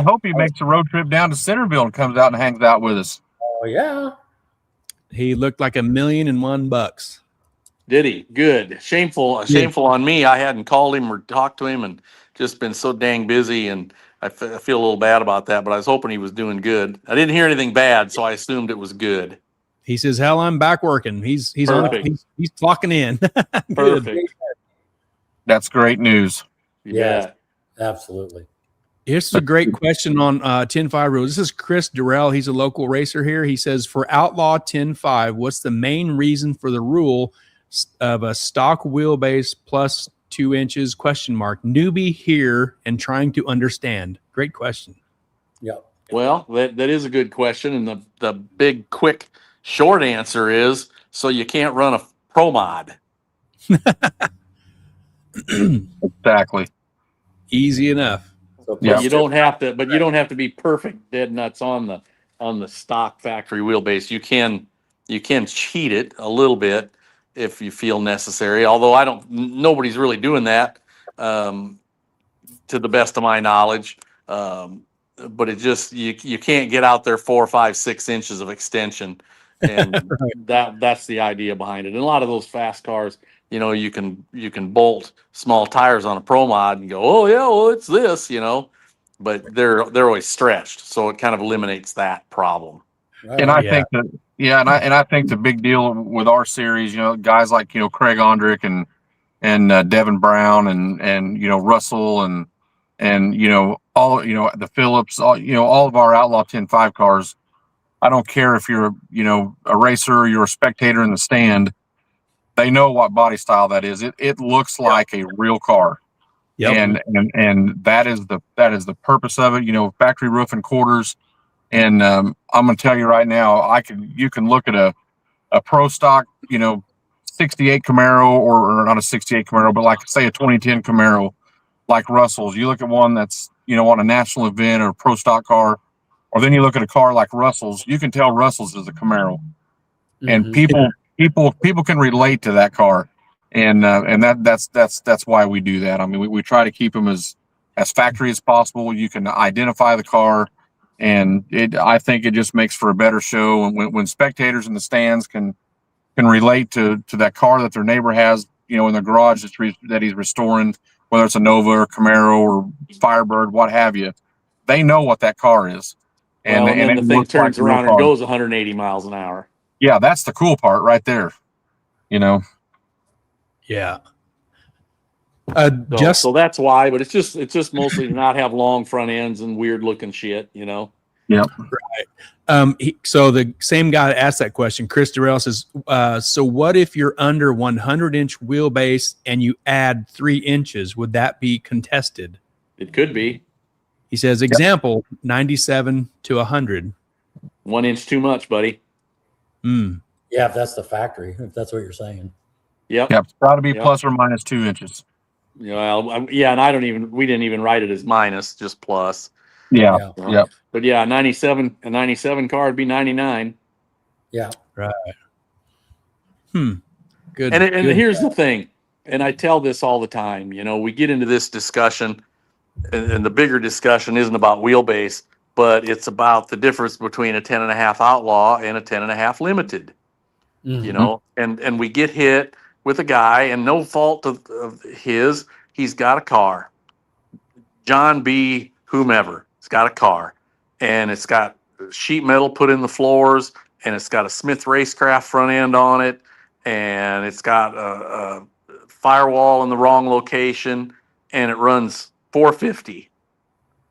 hope he makes a road trip down to Centerville and comes out and hangs out with us. Oh yeah. He looked like $1,000,001. Did he? Good. Shameful on me. I hadn't called him or talked to him and just been so dang busy, and I feel a little bad about that, but I was hoping he was doing good. I didn't hear anything bad, so I assumed it was good. He says, "Hell, I'm back working." He's clocking in. Perfect. That's great news. Yeah, absolutely. Here's a great question on 10.5 rules. This is Chris Durrell. He's a local racer here. He says, for Outlaw 10.5, what's the main reason for the rule of a stock wheelbase plus 2 inches ? Newbie here and trying to understand. Great question. Yeah. Well, that is a good question. And the big, quick, short answer is so you can't run a pro mod. Exactly. Easy enough. Yeah. You don't have to be perfect dead nuts on the stock factory wheelbase. You can cheat it a little bit if you feel necessary. Although nobody's really doing that to the best of my knowledge. But it just you can't get out there 4, 5, 6 inches of extension, and that's the idea behind it. And a lot of those fast cars, you can bolt small tires on a pro mod and go, oh yeah, well it's this, but they're always stretched, so it kind of eliminates that problem. And I think that I think the big deal with our series, guys like Craig Ondrick and Devin Brown and Russell and all the Phillips, all of our Outlaw 10.5 cars. I don't care if you're a racer or you're a spectator in the stand. They know what body style that is. It looks like a real car. Yep. And that is the purpose of it. Factory roof and quarters. And I'm going to tell you right now, you can look at a pro stock, 68 Camaro or not a 68 Camaro, but like say a 2010 Camaro, like Russell's. You look at one that's on a national event or a pro stock car, or then you look at a car like Russell's. You can tell Russell's is a Camaro, and people can relate to that car, and that's why we do that. I mean, we try to keep them as factory as possible. You can identify the car. And I think it just makes for a better show. And when spectators in the stands can relate to that car that their neighbor has, in the garage that he's restoring, whether it's a Nova or Camaro or Firebird, what have you, they know what that car is. And then the thing turns around and goes 180 miles an hour. Yeah, that's the cool part right there. Yeah. So that's why, but it's just mostly to not have long front ends and weird looking shit, you know? Yeah. So the same guy that asked that question, Chris Durrell, says, so what if you're under 100-inch wheelbase and you add 3 inches? Would that be contested? It could be. He says, example, 97 to 100. 1 inch too much, buddy. Yeah, if that's the factory, if that's what you're saying. Yep. It's got to be plus or minus 2 inches. And we didn't even write it as minus, just plus. Yeah. But yeah, a 97 car would be 99. Yeah. Right. Good. And good. here's the thing, and I tell this all the time, you know, we get into this discussion, and the bigger discussion isn't about wheelbase, but it's about the difference between a 10.5 outlaw and a 10.5 limited. You know, and we get hit with a guy, and no fault of his, he's got a car. John B. whomever, it's got a car, and it's got sheet metal put in the floors, and it's got a Smith Racecraft front end on it, and it's got a firewall in the wrong location, and it runs 450.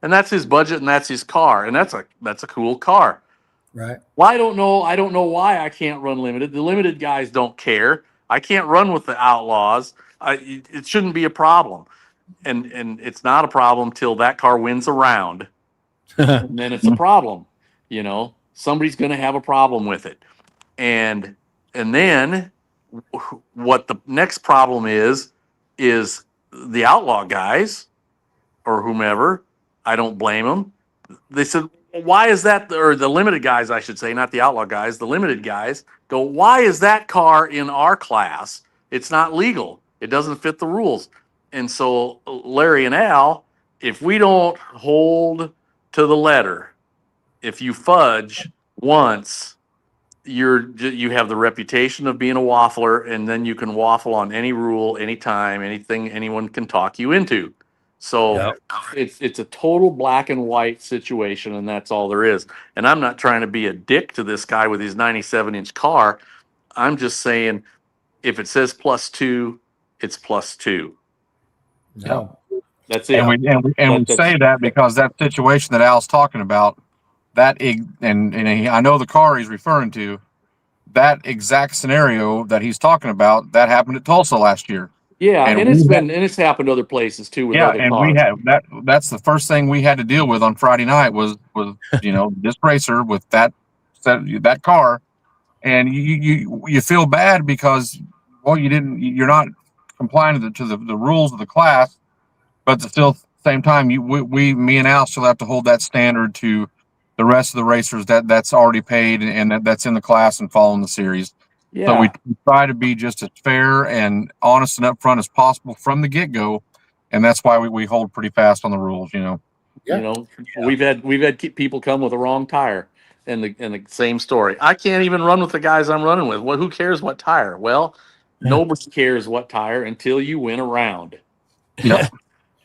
And that's his budget, and that's his car, and that's a cool car. Right. Well, I don't know why I can't run limited. The limited guys don't care. I can't run with the outlaws. It shouldn't be a problem. And it's not a problem till that car wins a round. And then it's a problem. You know, somebody's going to have a problem with it. And then what the next problem is the outlaw guys or whomever, I don't blame them. They said, why is that, or the limited guys, I should say, not the outlaw guys, the limited guys go, why is that car in our class? It's not legal. It doesn't fit the rules. And so Larry and Al, if we don't hold to the letter, if you fudge once, you have the reputation of being a waffler, and then you can waffle on any rule, anytime, anything anyone can talk you into. So it's a total black and white situation, and that's all there is. And I'm not trying to be a dick to this guy with his 97-inch car. I'm just saying, if it says +2, it's +2. No. That's it. And we say that because that situation that Al's talking about, and I know the car he's referring to, that exact scenario that he's talking about, that happened at Tulsa last year. Yeah, and it's happened other places too with other cars. We had that's the first thing we had to deal with on Friday night was this racer with that car, and you feel bad because you're not complying to the rules of the class, but at the same time me and Al still have to hold that standard to the rest of the racers that's already paid and that's in the class and following the series. Yeah. So we try to be just as fair and honest and upfront as possible from the get-go, and that's why we hold pretty fast on the rules. Yeah. You know, we've had people come with a wrong tire, and the same story. I can't even run with the guys I'm running with. Well, who cares what tire? Well, nobody cares what tire until you win a round. Yeah.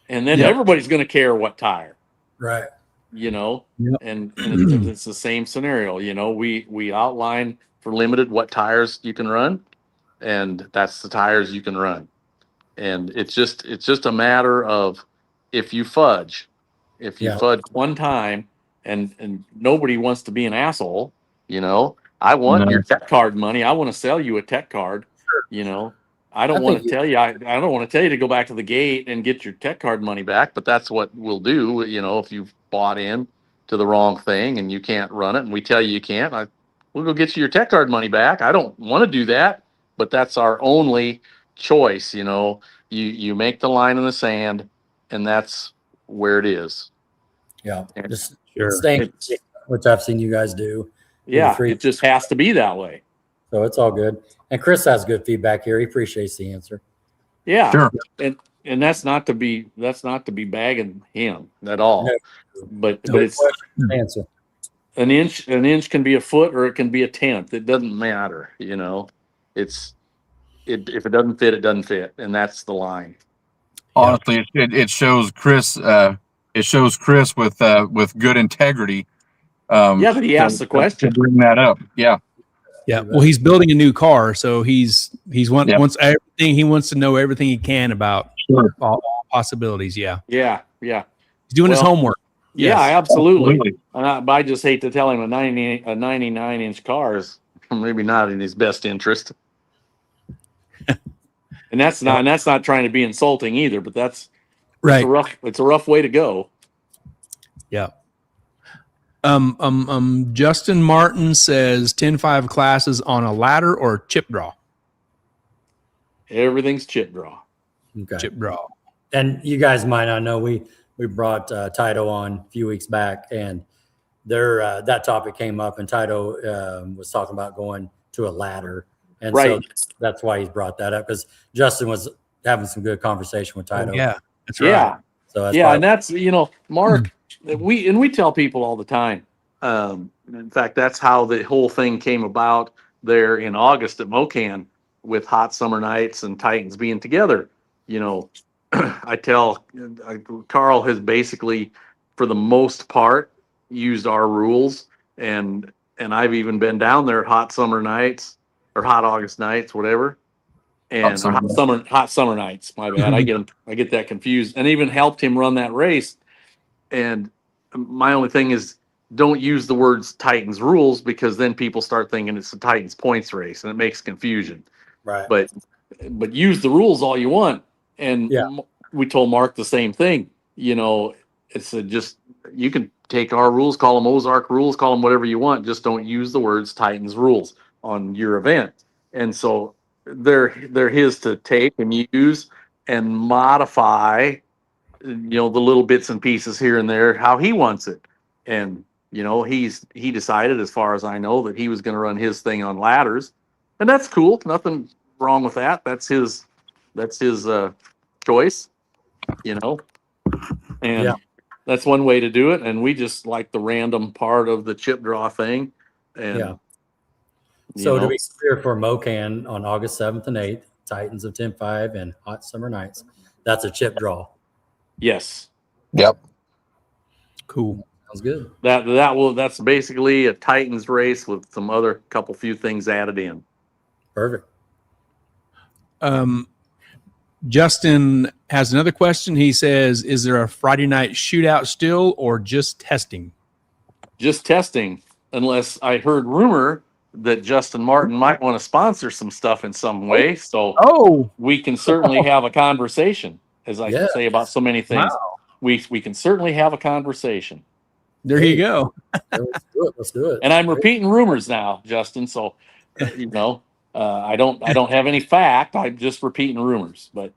And then everybody's going to care what tire. Right. You know, and it's the same scenario. You know, we outline for limited what tires you can run, and that's the tires you can run. And it's just a matter of if you fudge one time, and nobody wants to be an asshole. You know, I want your tech card money. I want to sell you a tech card. Sure. You know, I don't want to tell you. I don't want to tell you to go back to the gate and get your tech card money back. But that's what we'll do. You know, if you've bought in to the wrong thing and you can't run it, and we tell you can't, we'll go get you your tech card money back. I don't want to do that, but that's our only choice. You know, you make the line in the sand, and that's where it is. Yeah. And Just staying, which I've seen you guys do. Yeah. It just has to be that way. So it's all good. And Chris has good feedback here. He appreciates the answer. Yeah. Sure. And that's not to be bagging him at all. No. But it's answer. An inch can be a foot or it can be a tenth. It doesn't matter, you know. If it doesn't fit, it doesn't fit, and that's the line. Honestly, it shows Chris. It shows Chris with good integrity. But he asked the question. To bring that up. Yeah. Yeah. Well, he's building a new car, so he's wants everything. He wants to know everything he can about Sure. all possibilities. Yeah, Yeah. he's doing his Well, homework. Yeah, Yes. absolutely. But I just hate to tell him a 99-inch car is maybe not in his best interest. And that's not trying to be insulting either, but it's Right. a rough way to go. Yeah. Justin Martin says 10-5 classes on a ladder or chip draw. Everything's chip draw. Okay. Chip draw. And you guys might not know, we brought Taito on a few weeks back, and that topic came up, and Taito was talking about going to a ladder, and so that's why he's brought that up, because Justin was having some good conversation with Taito. Yeah, that's Yeah. right. So And that's Mark. We tell people all the time. In fact, that's how the whole thing came about there in August at Mocan with Hot Summer Nights and Titans being together. I tell Carl has basically, for the most part, used our rules, and I've even been down there Hot Summer Nights or Hot August Nights, whatever, and hot summer nights. My bad, I get that confused, and even helped him run that race. And my only thing is, don't use the words Titans rules, because then people start thinking it's a Titans points race, and it makes confusion. right. But use the rules all you want. And we told Mark the same thing. It's just, you can take our rules, call them Ozark rules, call them whatever you want. Just don't use the words Titans rules on your event. And so they're his to take and use and modify, the little bits and pieces here and there, how he wants it. And, he decided, as far as I know, that he was going to run his thing on ladders, and that's cool. Nothing wrong with that. That's his choice, and that's one way to do it. And we just like the random part of the chip draw thing. And so to be clear, for Mocan on August 7th and 8th, Titans of 10-5 and Hot Summer Nights, that's a chip draw. Yes. Yep. Cool. Sounds good. That's basically a Titans race with some other few things added in. Perfect. Justin has another question. He says, is there a Friday night shootout still, or just testing? Just testing, unless I heard rumor that Justin Martin might want to sponsor some stuff in some way. So we can certainly have a conversation, as I say about so many things. Wow. We can certainly have a conversation. There you go. Let's do it. And I'm repeating rumors now, Justin. So, I don't have any fact. I'm just repeating rumors. But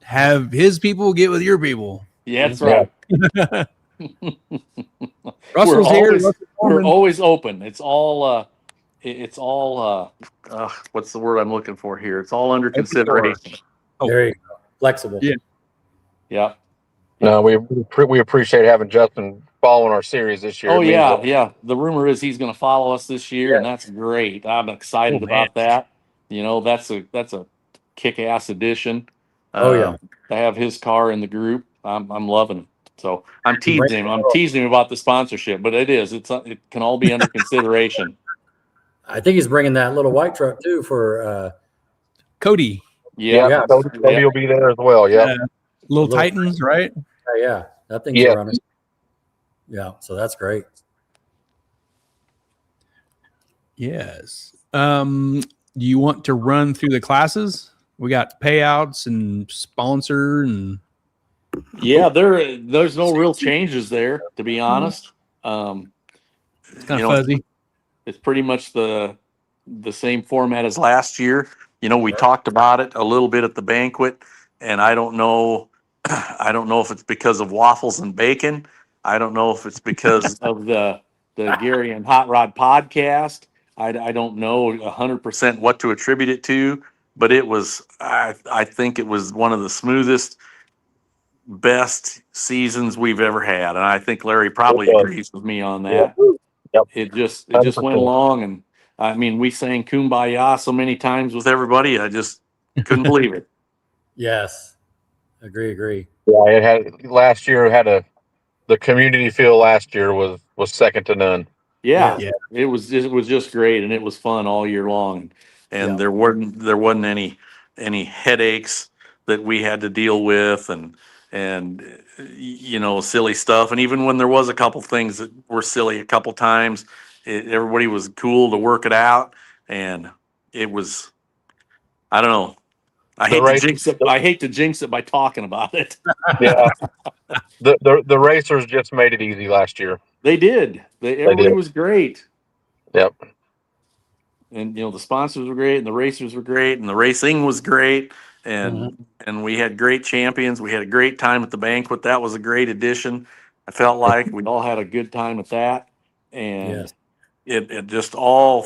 have his people get with your people. Yeah, that's right. Russell's here. We're always open. It's all what's the word I'm looking for here? It's all under consideration. There you go. Flexible. Yeah. No, we appreciate having Justin following our series this year. Oh yeah. The rumor is he's going to follow us this year, and that's great. I'm excited about that. That's a kick-ass addition. To have his car in the group, I'm loving it. So I'm teasing him. I'm teasing him about the sponsorship, but it can all be under consideration. I think he's bringing that little white truck too for Cody. Yeah. Cody will be there as well. Yeah. Little Titans, right? Yeah. That thing's running. Yeah. So that's great. Yes. Do you want to run through the classes? We got payouts and sponsor and. Yeah, there's no real changes there, to be honest. It's kind of fuzzy. It's pretty much the same format as last year. We talked about it a little bit at the banquet, and I don't know if it's because of waffles and bacon. I don't know if it's because of the Gary and Hot Rod podcast. I don't know 100% what to attribute it to, but it was I think it was one of the smoothest, best seasons we've ever had, and I think Larry probably agrees with me on that. Yep. It just went along, and I mean, we sang Kumbaya so many times with everybody, I just couldn't believe it. Yes, agree. Yeah, it had last year the community feel last year was second to none. Yeah. It was just great, and it was fun all year long, and there wasn't any headaches. that we had to deal with, and silly stuff. And even when there was a couple things that were silly a couple times, everybody was cool to work it out, and it was, I don't know. I hate to jinx it by talking about it. Yeah. The racers just made it easy last year. They did. Everybody did. was great. Yep. And the sponsors were great, and the racers were great, and the racing was great, and we had great champions. We had a great time at the banquet. That was a great addition. I felt like we all had a good time at that, and it just all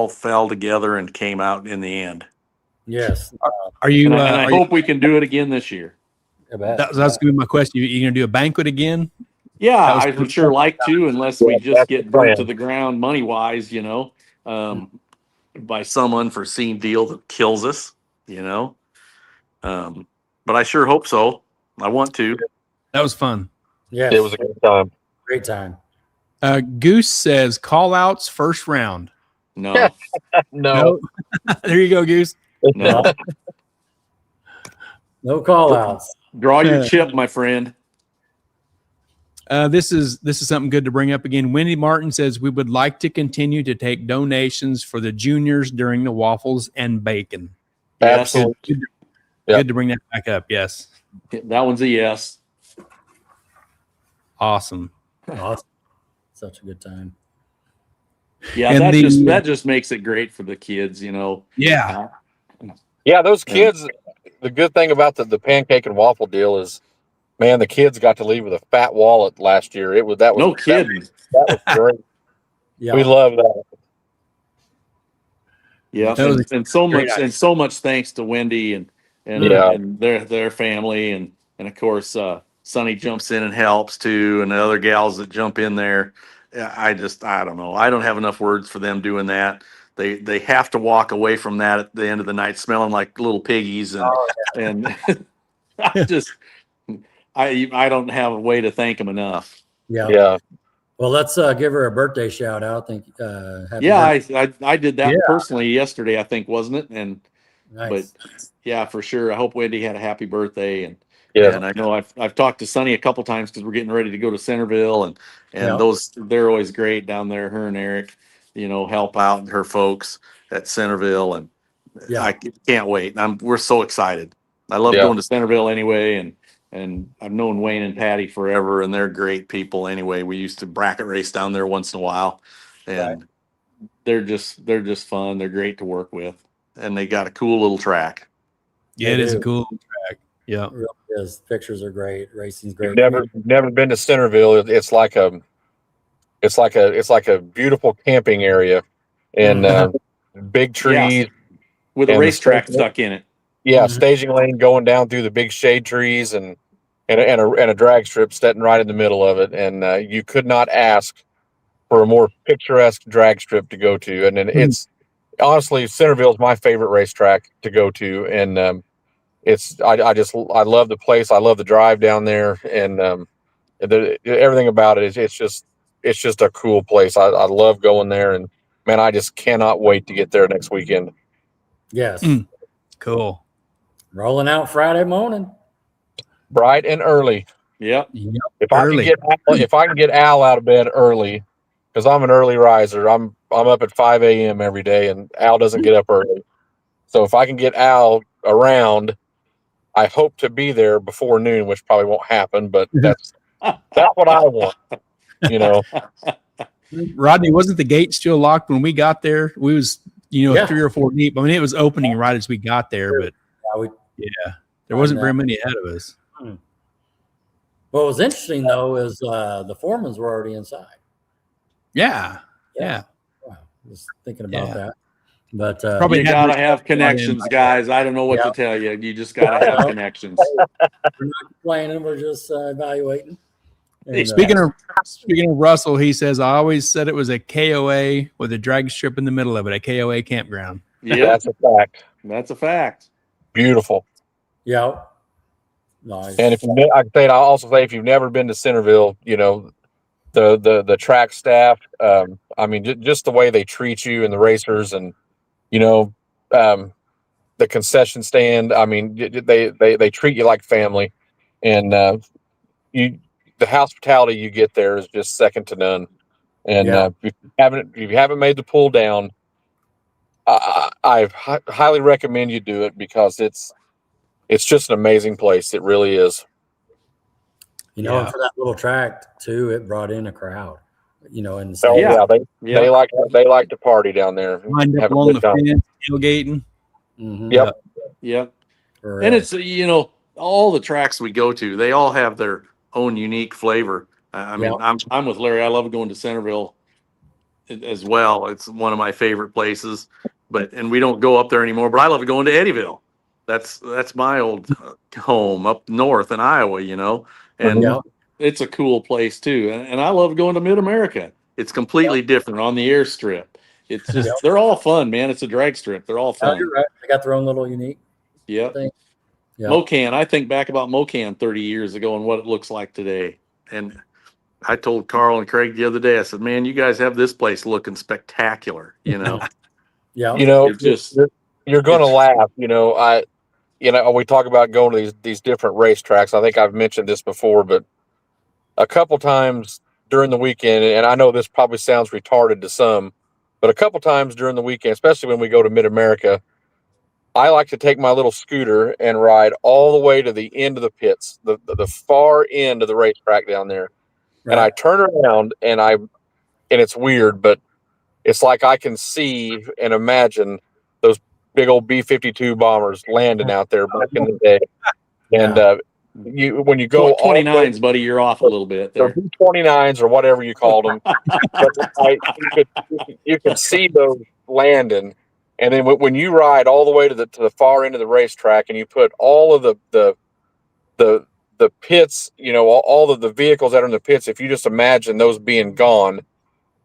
fell together and came out in the end. Yes. Are you? And I hope we can do it again this year. That's going to be my question. You going to do a banquet again? Yeah, I would sure like to, unless we just get burnt to plan. the ground money wise, by some unforeseen deal that kills us, But I sure hope so. I want to. That was fun. Yes. It was a good time. Great time. Goose says call outs first round. No, No. There you go, Goose. no. No call outs. Draw your chip, my friend. This is something good to bring up again. Wendy Martin says we would like to continue to take donations for the juniors during the waffles and bacon. Yes. Absolutely. Good to bring that back up. Yes. That one's a yes. Awesome. Awesome. Such a good time. Yeah, And that just makes it great for the kids, Yeah. Yeah, those kids. The good thing about the pancake and waffle deal is, man, the kids got to leave with a fat wallet last year. That was No kidding. That was great. Yeah. We love that. Yeah, That was and so much thanks to Wendy and their family, and of course Sonny jumps in and helps too, and the other gals that jump in there. I don't know. I don't have enough words for them doing that. They have to walk away from that at the end of the night smelling like little piggies, and I don't have a way to thank them enough. Yeah. Well, let's give her a birthday shout out. Happy birthday. I did that personally yesterday, I think, wasn't it? And Nice. but yeah, for sure. I hope Wendy had a happy birthday, and I know I've talked to Sonny a couple times because we're getting ready to go to Centerville, and they're always great down there. Her and Eric, help out her folks at Centerville, and I can't wait. We're so excited. I love going to Centerville anyway, and I've known Wayne and Patty forever, and they're great people anyway. We used to bracket race down there once in a while, and they're just fun. They're great to work with, and they got a cool little track. Yeah, it is a cool track. Yeah, it really is. Pictures are great. Racing's great. You've never been to Centerville. It's like a beautiful camping area, and big trees with a racetrack stuck in it. Yeah, staging lane going down through the big shade trees, and a drag strip sitting right in the middle of it, and you could not ask for a more picturesque drag strip to go to. And then it's honestly, Centerville is my favorite racetrack to go to, and I love the place. I love the drive down there, and everything about it. It's just a cool place. I love going there, and man, I just cannot wait to get there next weekend. Yes. Cool. Rolling out Friday morning. Bright and early. Yep. If I can get Al out of bed early, because I'm an early riser. I'm up at 5 a.m. every day, and Al doesn't get up early. So if I can get Al around, I hope to be there before noon, which probably won't happen, but that's what I want. Rodney, wasn't the gate still locked when we got there? We was 3 or 4 deep. I mean, it was opening right as we got there, but there wasn't very many ahead of us. What was interesting though is the foremans were already inside. Yeah. Wow. Just thinking about that. But you gotta have connections, guys. I don't know what to tell you. You just gotta have connections. We're not complaining. We're just evaluating. And, speaking of Russell, he says, I always said it was a KOA with a drag strip in the middle of it, a KOA campground. Yeah, that's a fact. That's a fact. Beautiful. Yeah. Nice. And I'll also say, if you've never been to Centerville, the track staff, I mean, just the way they treat you and the racers, and the concession stand. I mean, they treat you like family, and the hospitality you get there is just second to none. And if you haven't made the pull down, I highly recommend you do it because it's just an amazing place. It really is. And for that little track too, it brought in a crowd. And They like to party down there. Lined up along the fence, tailgating. Mm-hmm. Yep. And it's all the tracks we go to, they all have their own unique flavor. I mean, I'm with Larry. I love going to Centerville as well. It's one of my favorite places. And we don't go up there anymore. But I love going to Eddyville. That's my old home up north in Iowa. And it's a cool place too. And I love going to Mid America. It's completely different on the airstrip. It's just they're all fun, man. It's a drag strip. They're all fun. You're right. They got their own little unique thing. Yep. Mocan. I think back about Mocan 30 years ago and what it looks like today. And I told Carl and Craig the other day, I said, man, you guys have this place looking spectacular, Yeah. You're going to laugh, we talk about going to these different racetracks. I think I've mentioned this before, but a couple times during the weekend, and I know this probably sounds retarded to some, but a couple times during the weekend, especially when we go to Mid America, I like to take my little scooter and ride all the way to the end of the pits, the far end of the racetrack down there. Right. And I turn around and it's weird, but it's like I can see and imagine those big old B-52 bombers landing out there back in the day. And when you go 29s, buddy, you're off a little bit there. B-29s or whatever you called them. But you could see those landing. And then when you ride all the way to the far end of the racetrack and you put all of the pits, all of the vehicles that are in the pits, if you just imagine those being gone,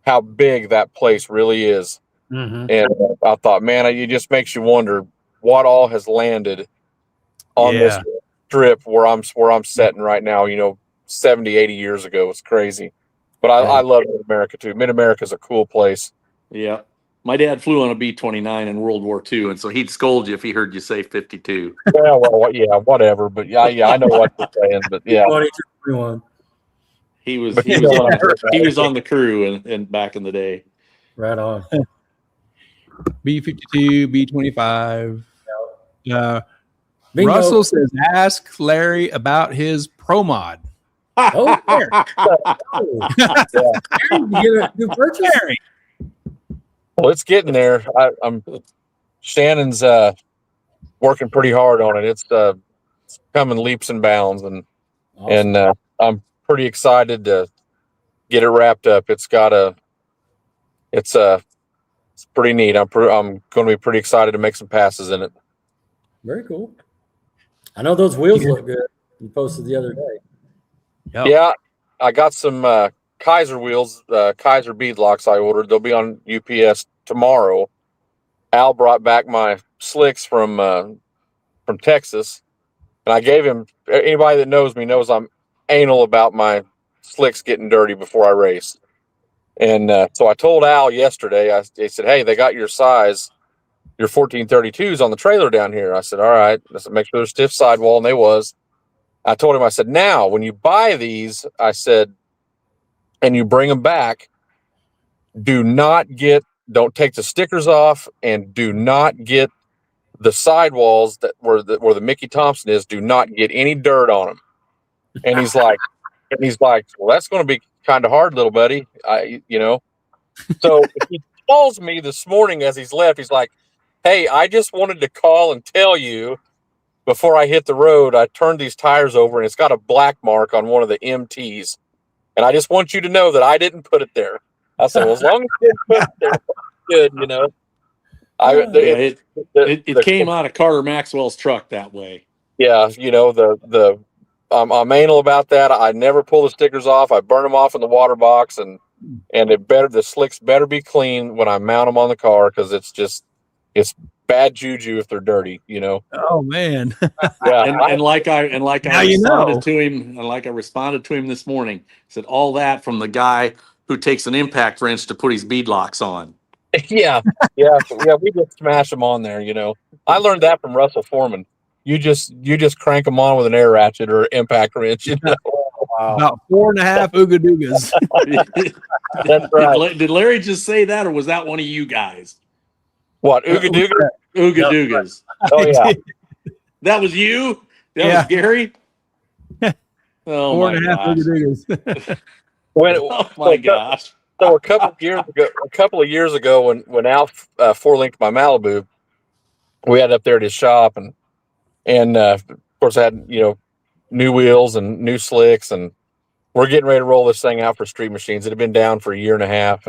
how big that place really is. Mm-hmm. And I thought, man, it just makes you wonder what all has landed on this strip where I'm sitting right now, 70, 80 years ago. It's crazy. But I love Mid-America too. Mid-America is a cool place. Yeah. My dad flew on a B-29 in World War II, and so he'd scold you if he heard you say 52. Yeah, whatever. But I know what you're saying. But yeah, he was on the crew and back in the day. Right on. B-52, B-25. Russell says, ask Larry about his Pro Mod. Oh, there. Larry. Well, it's getting there. Shannon's working pretty hard on it. It's coming leaps and bounds, and awesome. And I'm pretty excited to get it wrapped up. It's pretty neat. I'm going to be pretty excited to make some passes in it. Very cool. I know those wheels look good. You posted the other day. Yep. Yeah, I got some Kaiser wheels, Kaiser bead locks I ordered. They'll be on UPS tomorrow. Al brought back my slicks from Texas, and I gave him. Anybody that knows me knows I'm anal about my slicks getting dirty before I race. And so I told Al yesterday. I said, "Hey, they got your size, your 1432s on the trailer down here." I said, "All right." I said, "Make sure they're stiff sidewall," and they was. I told him, I said, "Now, when you buy these," I said, "and you bring them back, don't take the stickers off, and do not get the sidewalls where the Mickey Thompson is. Do not get any dirt on them." And he's like, "Well, that's going to be kind of hard, little buddy." So he calls me this morning as he's left. He's like, "Hey, I just wanted to call and tell you before I hit the road, I turned these tires over and it's got a black mark on one of the MTs. And I just want you to know that I didn't put it there." I said, "Well, as long as you didn't put it there, good, It came out of Carter Maxwell's truck that way. Yeah, I'm anal about that. I never pull the stickers off. I burn them off in the water box, and the slicks better be clean when I mount them on the car, because it's bad juju if they're dirty, Oh man. Yeah. and like I responded to him, and like I responded to him this morning, said all that from the guy who takes an impact wrench to put his bead locks on. Yeah. We just smash them on there, I learned that from Russell Foreman. You just crank them on with an air ratchet or impact wrench. You know? Wow. About 4.5 Ooga That's right. Did Larry just say that, or was that one of you guys? What, Ooga Dooga? Ooga Yep. Doogas. Oh, yeah. That was you? That Yeah. was Gary? Oh, my 4.5 gosh. Ooga When, Oh, my gosh. So a couple of years ago, when Alf four-linked my Malibu, we had it up there at his shop, and of course I had new wheels and new slicks, and we're getting ready to roll this thing out for Street Machines. It had been down for a year and a half,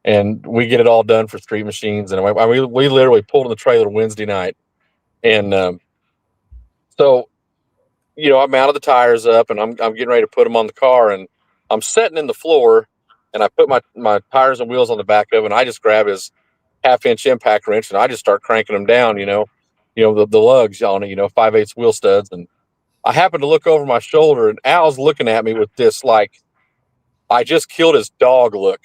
and we get it all done for Street Machines, and we literally pulled in the trailer Wednesday night, and so I mounted the tires up, and I'm getting ready to put them on the car, and I'm sitting in the floor, and I put my tires and wheels on the back of it, and I just grab his 1/2-inch impact wrench, and I just start cranking them down, the lugs on it, 5/8 wheel studs. And I happened to look over my shoulder, and Al's looking at me with this, like, I just killed his dog look.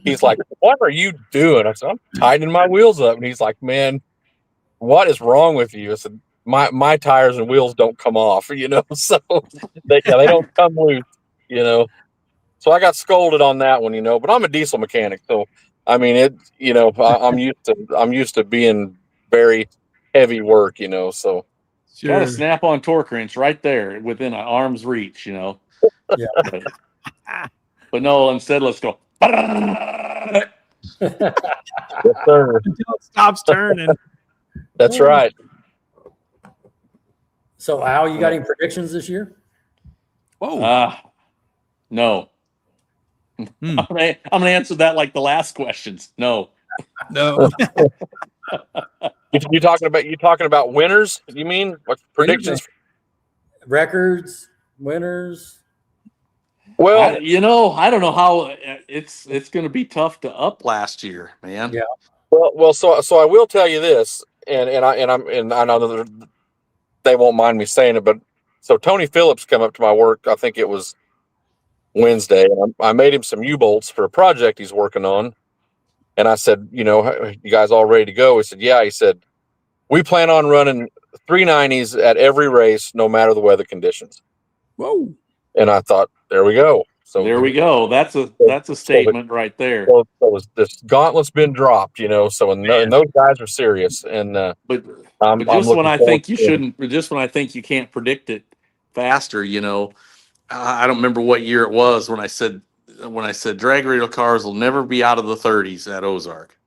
He's like, "What are you doing?" I said, "I'm tightening my wheels up." And he's like, "Man, what is wrong with you?" I said, my tires and wheels don't come off, so they don't come loose. So I got scolded on that one, but I'm a diesel mechanic. So, I mean, I'm used to being very heavy work, so. Got a Sure. snap-on torque wrench right there within an arm's reach, Yeah. But no, instead, let's go. Yes, sir. Until it stops turning. That's right. So, Al, you got any predictions this year? Whoa. No. Hmm. I'm gonna answer that like the last questions. No. No. You talking about winners? You mean like predictions? Records, winners. Well, I don't know how it's going to be tough to up last year, man. Yeah. well. So I will tell you this, and I know that they won't mind me saying it, but so Tony Phillips come up to my work. I think it was Wednesday. And I made him some U-bolts for a project he's working on, and I said, you guys all ready to go? He said, yeah. He said, we plan on running 390s at every race, no matter the weather conditions. Whoa. And I thought, there we go. So There we go. That's a statement right there. So this gauntlet's been dropped, So and those guys are serious. And But I'm just when looking I forward think you to it. shouldn't, just when I think you can't predict it faster, I don't remember what year it was when I said drag radial cars will never be out of the 30s at Ozark.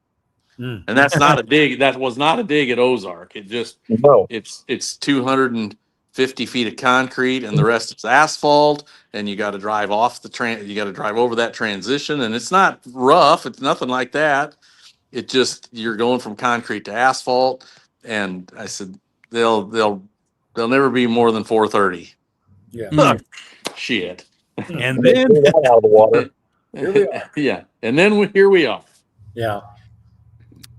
Mm. And that's not a dig. That was not a dig at Ozark. It just No. it's 250 feet of concrete, and the rest is asphalt. And you got to drive off you got to drive over that transition, and it's not rough. It's nothing like that. It just you're going from concrete to asphalt. And I said they'll never be more than 430. Yeah. Hmm. Shit. And They then blew that out of the water. Here we are. Yeah. And then here we are. Yeah.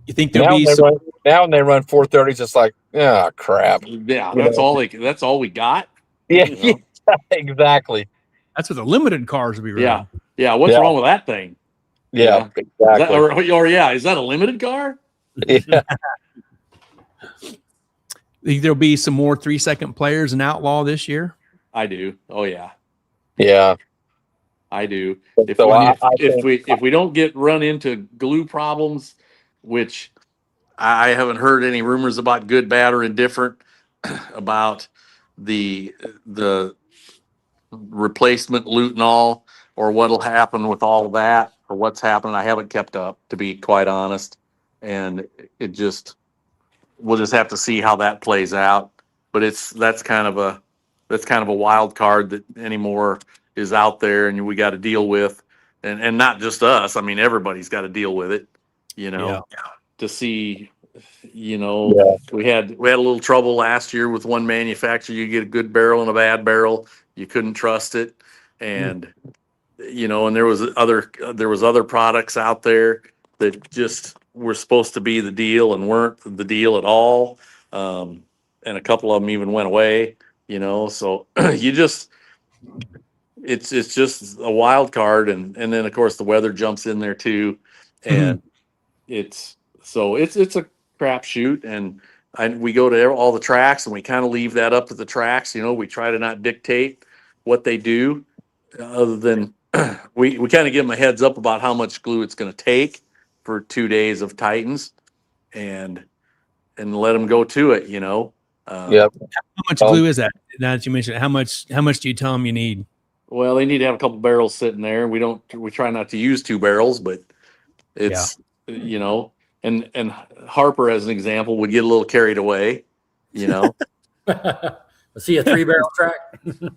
you think there'll be some, Now when they run 430s, it's like, crap. Yeah, that's all we got. Yeah, You know? exactly. that's what the limited cars will be running. Yeah. Yeah. What's Yeah. wrong with that thing? Yeah, Is that, exactly. or is that a limited car? Yeah. Think there'll be some more 3-second players in Outlaw this year? I do. Oh yeah, Yeah. I do. If So I think if we don't get run into glue problems, which I haven't heard any rumors about good, bad, or indifferent about the replacement lutenol or what'll happen with all that or what's happening. I haven't kept up, to be quite honest, and we'll just have to see how that plays out. But that's kind of a wild card that anymore is out there, and we got to deal with, and not just us. I mean, everybody's got to deal with it, to see. Yeah. We had a little trouble last year with one manufacturer. You get a good barrel and a bad barrel, you couldn't trust it, and and there was other products out there that just were supposed to be the deal and weren't the deal at all. And a couple of them even went away, so it's just a wild card. And then of course the weather jumps in there too. And it's a crapshoot. And we go to all the tracks and we kind of leave that up to the tracks. We try to not dictate what they do, other than we kind of give them a heads up about how much glue it's going to take for 2 days of Titans, and let them go to it. Yep. How much glue is that? Now that you mentioned it, how much do you tell them you need? Well, they need to have a couple barrels sitting there. We try not to use 2 barrels, but it's, and Harper, as an example, would get a little carried away, See a 3-barrel track.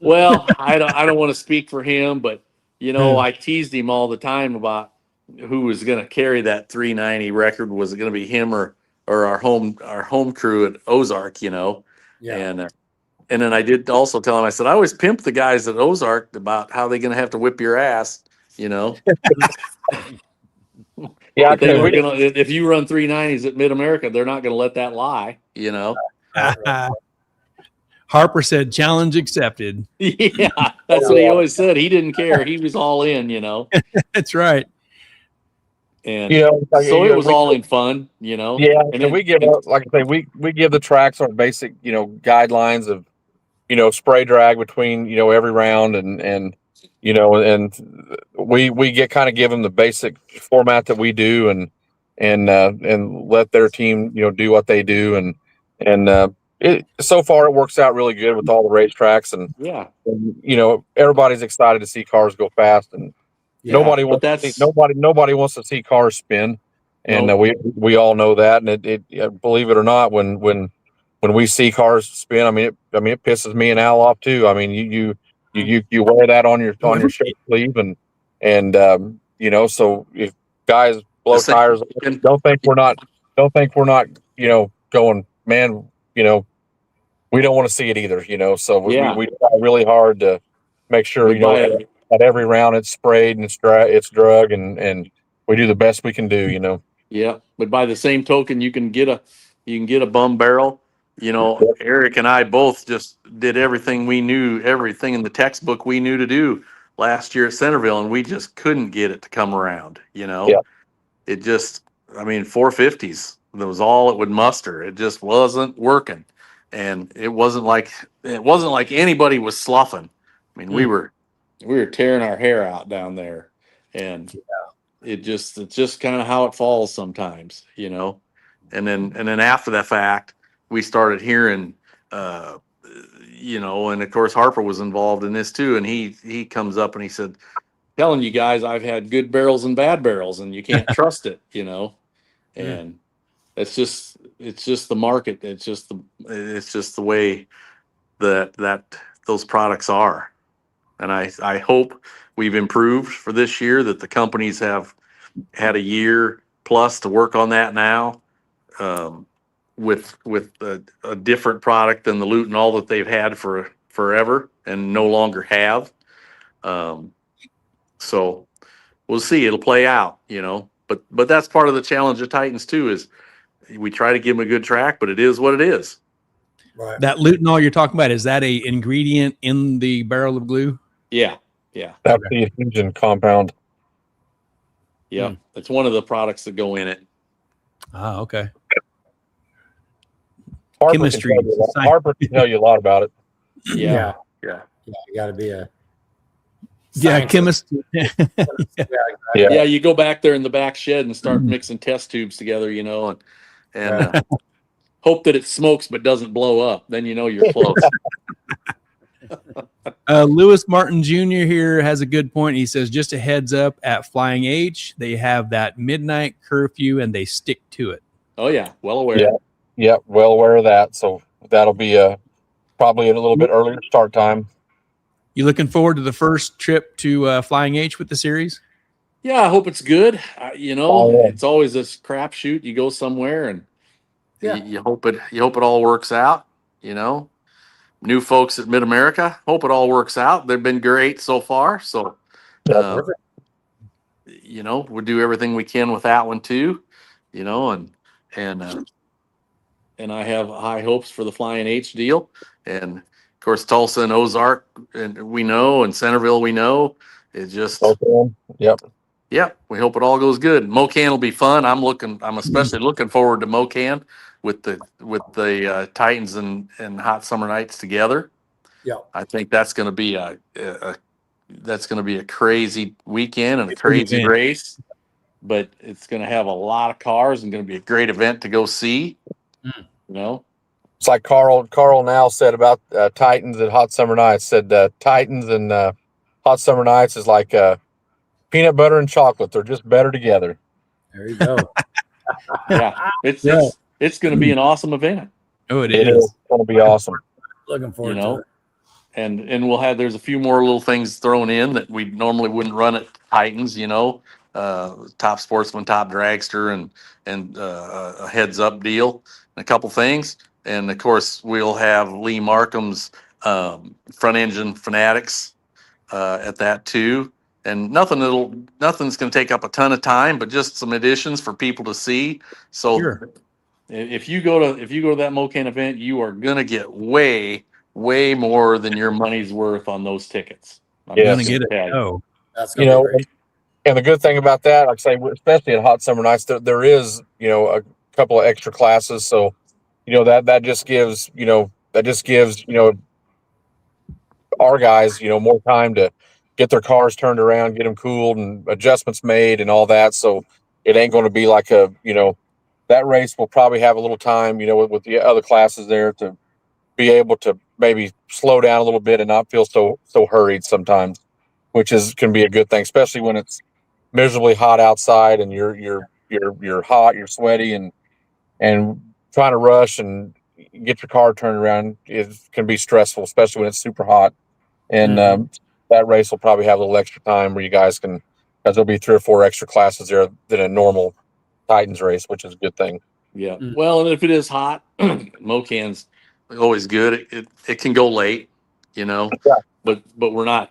Well, I don't want to speak for him, but I teased him all the time about who was going to carry that 390 record. Was it going to be him or our home crew at Ozark? Yeah. And then I did also tell him, I said, I always pimp the guys at Ozark about how they're going to have to whip your ass, Yeah, if you run 390s at Mid America, they're not going to let that lie. Harper said, "Challenge accepted." Yeah, that's what he always said. He didn't care. He was all in. That's right. And so it was all in fun. Yeah, and we give, like I say, we give the tracks our basic, guidelines of, spray drag between, every round, and we get kind of give them the basic format that we do, and let their team, do what they do, and so far it works out really good with all the racetracks, and everybody's excited to see cars go fast, and nobody wants to see cars spin, and we all know that, and it believe it or not, when we see cars spin, I mean it pisses me and Al off too. I mean you wear that on your shirt sleeve, and so if guys blow tires, don't think we're not going, man, we don't want to see it either, so we try really hard to make sure, at every round it's sprayed and it's drug, and we do the best we can do, Yeah, but by the same token, you can get a bum barrel. Eric and I both just did everything we knew, everything in the textbook we knew to do last year at Centerville, and we just couldn't get it to come around. It just, 450s. That was all it would muster. It just wasn't working, and it wasn't like anybody was sloughing. We were tearing our hair out down there, and it's just kind of how it falls sometimes, and then after the fact, we started hearing, and of course Harper was involved in this too, and he comes up and he said, telling you guys, I've had good barrels and bad barrels, and you can't trust it, and it's just the market. It's just the way that those products are. And I hope we've improved for this year, that the companies have had a year plus to work on that now, with a different product than the Lutenol that they've had for forever and no longer have. So we'll see. It'll play out, but that's part of the challenge of Titans too, is we try to give them a good track, but it is what it is. Right. That lutenol you're talking about, is that a ingredient in the barrel of glue? Yeah. That's the adhesion compound. Yeah, it's one of the products that go in it. Ah, okay. Chemistry. Harper can tell you a lot about it. Yeah. You got to be a chemist. Yeah, you go back there in the back shed and start mixing test tubes together, and hope that it smokes but doesn't blow up. Then you're close. Lewis Martin Jr. here has a good point. He says, just a heads up, at Flying H, they have that midnight curfew and they stick to it. Oh yeah, well aware. Yeah, well aware of that. So that'll be probably a little bit earlier start time. You looking forward to the first trip to Flying H with the series? Yeah, I hope it's good. It's always this crapshoot. You go somewhere and you hope it all works out. New folks at Mid America, hope it all works out. They've been great so far. So, we'll do everything we can with that one too. And I have high hopes for the Flying H deal, and of course Tulsa and Ozark, and we know, and Centerville we know. It's just Yep. We hope it all goes good. Mocan will be fun. I'm especially looking forward to Mocan. with the Titans and Hot Summer Nights together. Yeah. I think that's going to be a crazy weekend and a crazy event. race, but it's going to have a lot of cars and going to be a great event to go see. Mm. You know, It's like Carl now said about Titans and Hot Summer Nights. Said Titans and Hot Summer Nights is like peanut butter and chocolate. They're just better together. There you go. yeah, it's going to be an awesome event. Oh, it It is. is going to be awesome. Looking forward You to know, it. and there's a few more little things thrown in that we normally wouldn't run at Titans, you know, Top Sportsman, Top Dragster, and a heads up deal, and a couple things. And of course, we'll have Lee Markham's front engine fanatics at that too. And nothing's going to take up a ton of time, but just some additions for people to see. So Sure. if you go to that Mocan event, you are going to get way more than your money's worth on those tickets. I'm Yes. Gonna just get gonna it. tell you. Oh, That's You going to know, be great. and the good thing about that, like I say, especially at Hot Summer Nights, there is, you know, a couple of extra classes. So, you know, that just gives, you know, our guys, you know, more time to get their cars turned around, get them cooled and adjustments made and all that. So it ain't going to be like that race will probably have a little time, you know, with the other classes there to be able to maybe slow down a little bit and not feel so hurried sometimes, which can be a good thing, especially when it's miserably hot outside and you're hot, you're sweaty and trying to rush and get your car turned around. It can be stressful, especially when it's super hot. And that race will probably have a little extra time where you guys can, because there'll be 3 or 4 extra classes there than a normal Titans race, which is a good thing. Yeah. Well, and if it is hot, Mocan's always good. It can go late, you know. Yeah. But we're not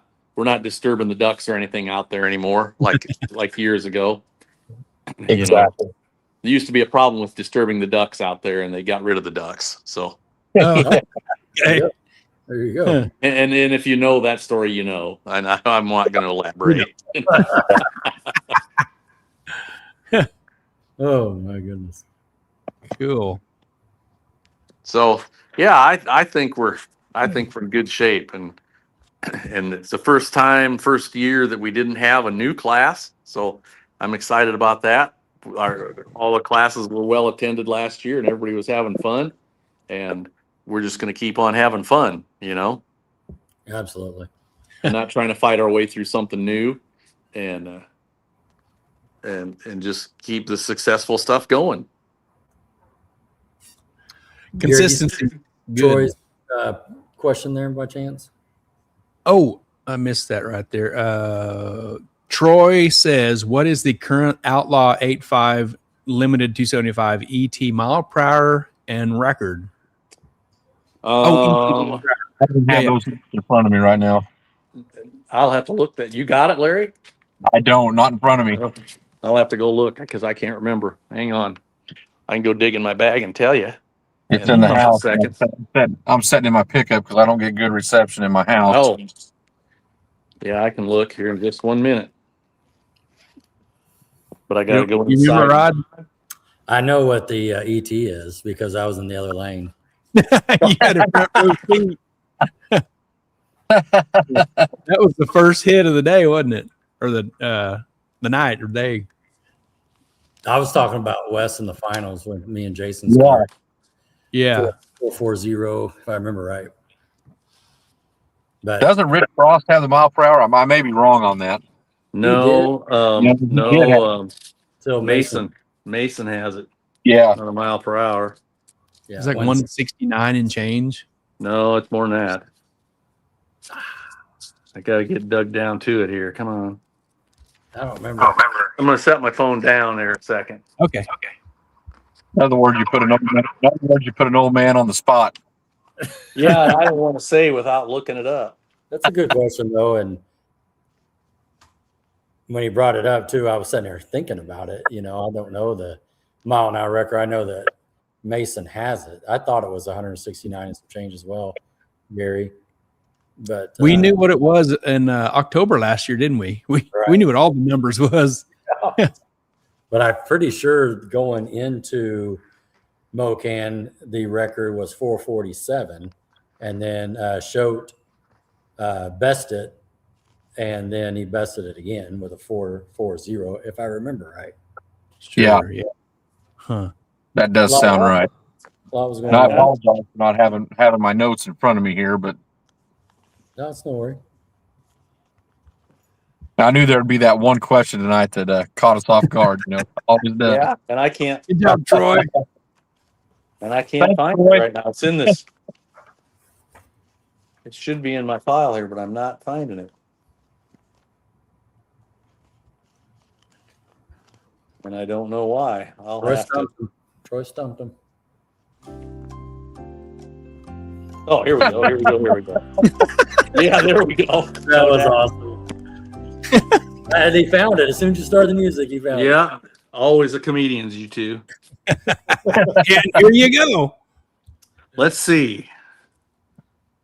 disturbing the ducks or anything out there anymore, like years ago. You know, Exactly. there used to be a problem with disturbing the ducks out there, and they got rid of the ducks. So, oh, okay. There you go. and if you know that story, you know, and I'm not going to elaborate. Oh my goodness. Cool. So yeah, I think we're in good shape, and it's the first year that we didn't have a new class, so I'm excited about that. All the classes were well attended last year, and everybody was having fun, and we're just going to keep on having fun, you know, Absolutely. and not trying to fight our way through something new, and just keep the successful stuff going. Consistency. Good. Troy's question there by chance? Oh, I missed that right there. Troy says, what is the current Outlaw 85 limited 275 ET mile per hour and record? I don't have those in front of me right now. I'll have to look that. You got it, Larry? I don't, not in front of me. I'll have to go look because I can't remember. Hang on. I can go dig in my bag and tell you. It's in the a house. second. I'm sitting in my pickup because I don't get good reception in my house. Oh, yeah, I can look here in just 1 minute. But I got to go You remember, inside. Rod? I know what the ET is because I was in the other lane. You had a front row seat. That was the first hit of the day, wasn't it? Or the night or day. I was talking about Wes in the finals when me and Jason Yeah. scored Yeah. 440, if I remember right. But Doesn't Rich Frost have the mile per hour? I may be wrong on that. No, Yeah, he did no. still Mason has it Yeah. on a mile per hour. Yeah, It's like when- 169 and change. No, it's more than that. I got to get dug down to it here. Come on. I don't remember. I'm going to set my phone down there a second. Okay. In other words, you put an old man on the spot. Yeah, I don't want to say without looking it up. That's a good question, though. And when he brought it up, too, I was sitting there thinking about it. You know, I don't know the mile an hour record. I know that Mason has it. I thought it was 169 and some change as well, Gary. But We knew what it was in October last year, didn't we? We knew what all the numbers was. But I'm pretty sure going into Mocan, the record was 447, and then Schote bested, and then he bested it again with a 440, if I remember right. Sure, yeah. Huh. That does Lot- sound right. A lot was going And I on. apologize for not having my notes in front of me here, but No, it's no worry. I knew there'd be that one question tonight that caught us off guard. Always does. Yeah, and I can't. Good job, Troy. And I can't Thanks, find it Troy. right now. It's in this. It should be in my file here, but I'm not finding it. And I don't know why. I'll Troy have to. stumped him. Troy stumped him. Oh, here we go. Here we go. Here we go. Yeah, there we go. That was awesome. And he found it as soon as you started the music. He found it. Yeah, always a comedians, you two. And here you go. Let's see.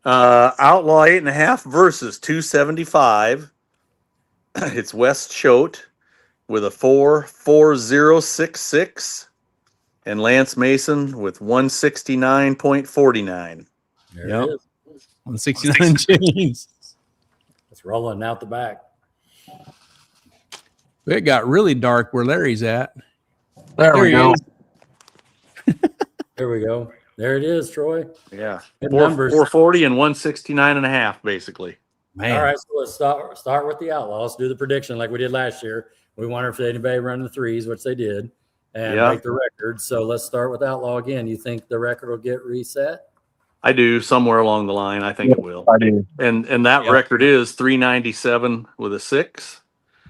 Outlaw 8.5 versus 275. It's West Schote with a 4.4066 and Lance Mason with 169.49. There Yep. it is. 169 chains. It's rolling out the back. It got really dark where Larry's at. There we he go. is. There we go. There it is, Troy. Yeah. Good numbers. 440 and 169.5, basically. Man. All right, so let's start with the Outlaws. Do the prediction like we did last year. We wonder if anybody run the threes, which they did, and Yeah. break the record. So let's start with Outlaw again. You think the record will get reset? I do somewhere along the line. I think it will. I do. And that Yep. record is 397 with a 6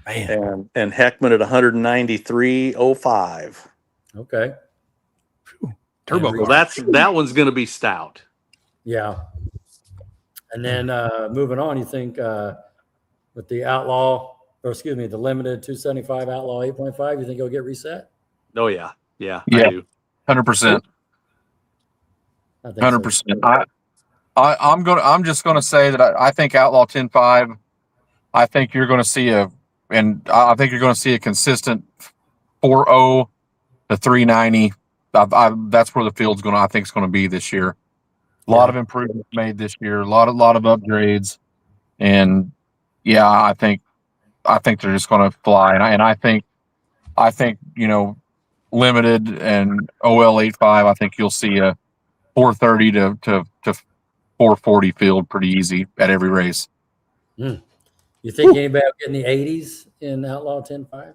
Man. and Heckman at 193.05. Okay. Turbo And Well, car. that one's going to be stout. Yeah. And then moving on, you think with the Outlaw, or excuse me, the limited 275 Outlaw 8.5, you think it'll get reset? Oh yeah. Yeah, Yeah. I do. 100%. I think so. 100%. I'm just gonna say that I think Outlaw 10.5. I think you're gonna see a consistent 4.0 to 390. That's where the field's I think it's gonna be this year. A lot of improvements made this year. A lot of upgrades, and yeah, I think they're just gonna fly. And I think limited and OL 8.5. I think you'll see a 430 to 440 field pretty easy at every race. You think anybody will get in the 80s in Outlaw 10.5?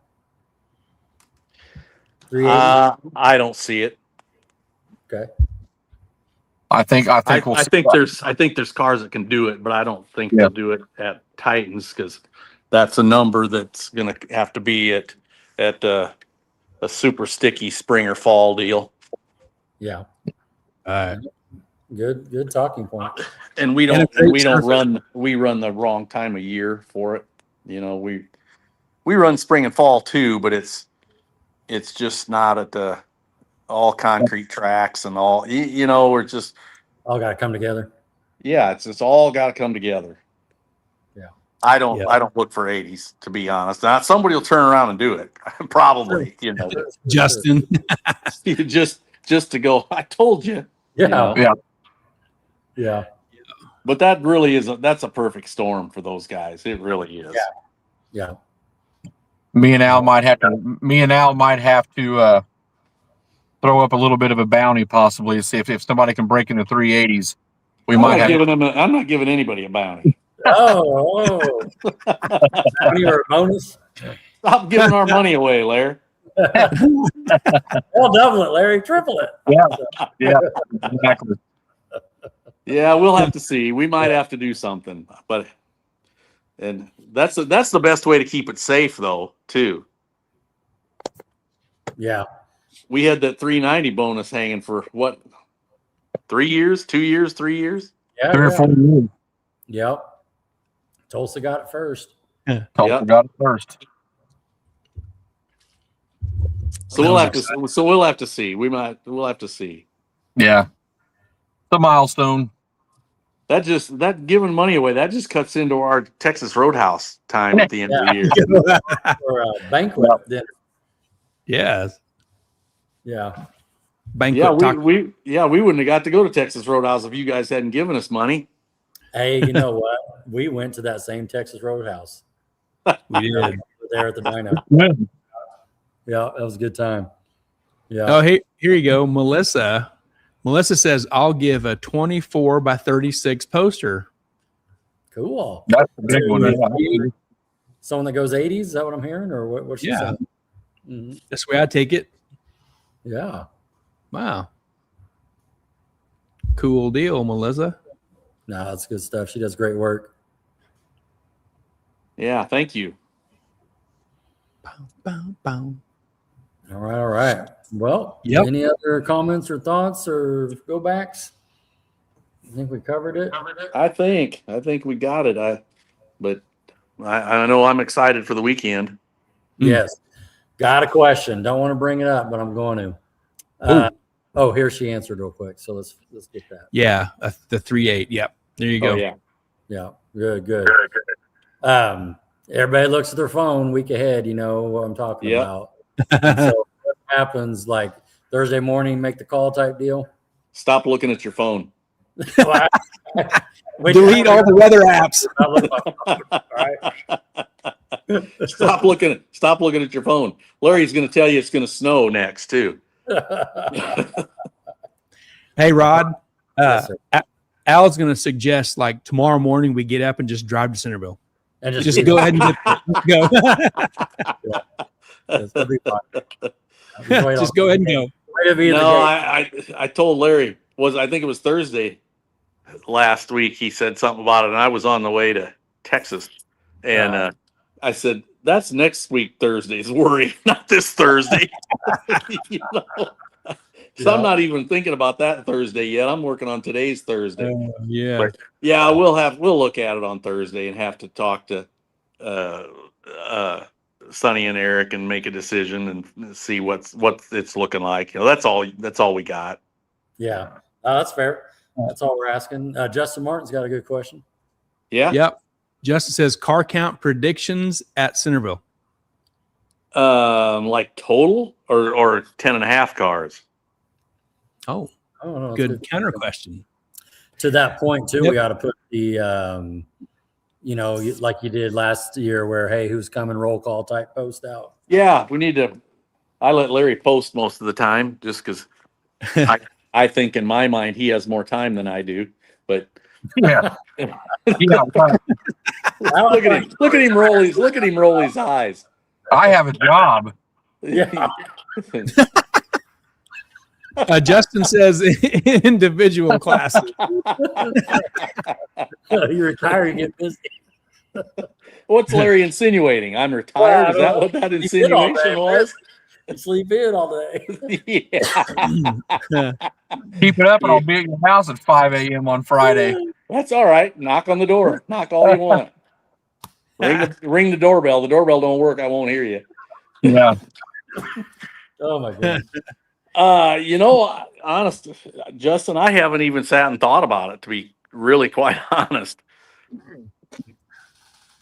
380? I don't see it. Okay. I think I we'll think there's cars that can do it, but I don't think they'll do it at Titans because that's a number that's going to have to be at a super sticky spring or fall deal. Yeah. All right. Good talking point. And we And don't a great surface. we run the wrong time of year for it. We run spring and fall too, but it's just not at the all concrete tracks and all. We're just All got to come together. it's all got to come together. Yeah. I don't look for 80s, to be honest. Now somebody will turn around and do it, probably. Justin. just to go. I told you. Yeah. Yeah. Yeah. But that really that's a perfect storm for those guys. It really is. Yeah. me and Al might have to throw up a little bit of a bounty possibly to see if somebody can break into 380s. We I'm might not have. I'm not giving anybody a bounty. Oh. Bounty or a bonus? Stop giving our money away, Larry. Well, double it, Larry. Triple it. Yeah, exactly. Yeah, we'll have to see. We might have to do something, and that's the best way to keep it safe, though. Too. Yeah. We had that 390 bonus hanging for what? 3 years? 2 years? 3 years? Yeah. 3 or 4 years. Yep. Tulsa got it first. Tulsa Yep. got it first. So we'll have to see. We'll have to see. Yeah, the milestone. That giving money away, that just cuts into our Texas Roadhouse time at the end of the year. For a banquet dinner. Yes. Yeah. banquet. We wouldn't have got to go to Texas Roadhouse if you guys hadn't given us money. Hey, you know what? We went to that same Texas Roadhouse. We did. We were there at the dino. Good. Yeah, that was a good time. Yeah. Oh, here you go. Melissa says, I'll give a 24 by 36 poster. Cool. That's a big one. Yeah. Someone that goes 80s, is that what I'm hearing? Or what's she Yeah. saying? Mhm. That's the way I take it. Yeah. Wow. Cool deal, Melissa. No, that's good stuff. She does great work. Yeah, thank you. Bow, bow. All right, all right. Well, Yep. Any other comments or thoughts or go backs? I think we covered it. I think we got it. I know I'm excited for the weekend. Yes. Got a question. Don't want to bring it up, but I'm going to. Here she answered real quick. So let's get that. Yeah, the 3.8. Yep. There you go. Oh, yeah. Yeah. Good. Everybody looks at their phone week ahead. You know what I'm talking Yep. about. So what happens like Thursday morning, make the call type deal? Stop looking at your phone. Delete all the weather apps. Stop looking at your phone. Larry's going to tell you it's going to snow next too. Hey, Rod. Yes, sir. Al's going to suggest like tomorrow morning we get up and just drive to Centerville. And Just go ahead and go. That'll be fun. Just go ahead and go. No, I told Larry, I think it was Thursday last week, he said something about it, and I was on the way to Texas, and I said, that's next week Thursday's worry, not this Thursday. So I'm not even thinking about that Thursday yet. I'm working on today's Thursday. Yeah. But yeah, we'll look at it on Thursday and have to talk to Sonny and Eric and make a decision and see what it's looking like. That's all we got. Yeah, that's fair. That's all we're asking. Justin Martin's got a good question. Yeah. Yep. Justin says car count predictions at Centerville. Like total or 10.5 cars. Oh, no, good counter question. To that point too, Yep. we got to put the, like you did last year, where hey, who's coming roll call type post out. Yeah, we need to. I let Larry post most of the time just because I think in my mind he has more time than I do. But Yeah. look at him roll his eyes. I have a job. Yeah. Justin says individual classes. You retire, you get busy. What's Larry insinuating? I'm retired? Is that what that insinuation was? You sleep in all day. Yeah. Keep it up, and I'll be at your house at 5 a.m. on Friday. That's all right. Knock on the door. Knock all you want. Ring the doorbell. The doorbell don't work. I won't hear you. Yeah. Oh my goodness. Honest, Justin, I haven't even sat and thought about it, to be really quite honest.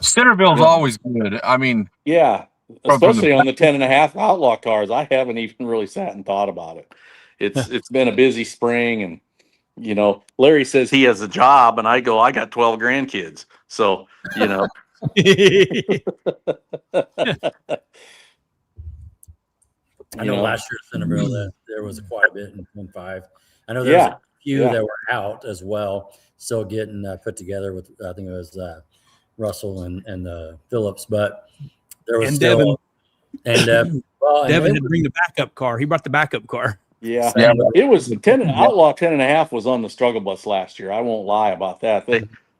Centerville's always good. I mean, Yeah, especially on the 10.5 outlaw cars. I haven't even really sat and thought about it. It's been a busy spring, and Larry says he has a job, and I go, I got 12 grandkids. So, I know last year at Centerville that there was quite a bit in 10.5. I know there's a few that were out as well, still getting put together with, I think it was Russell and Phillips, but there was Devin. Devin Devin had to bring the backup car. He brought the backup car. Yeah, it was Outlaw 10.5 was on the struggle bus last year. I won't lie about that.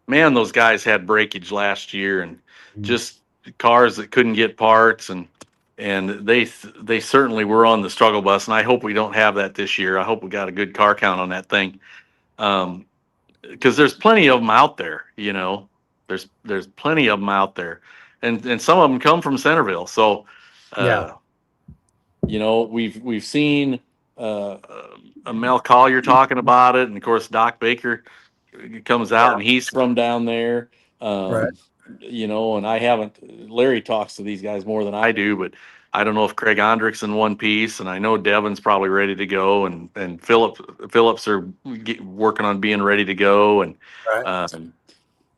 Those guys had breakage last year, and just cars that couldn't get parts, and they certainly were on the struggle bus. And I hope we don't have that this year. I hope we got a good car count on that thing, because there's plenty of them out there. There's plenty of them out there, and some of them come from Centerville. So, we've seen. Mel Collier talking about it, and of course Doc Baker comes out and he's from down there. Right. And I haven't. Larry talks to these guys more than I do, but I don't know if Craig Ondrick's in one piece, and I know Devin's probably ready to go, and Phillips are working on being ready to go, and Right.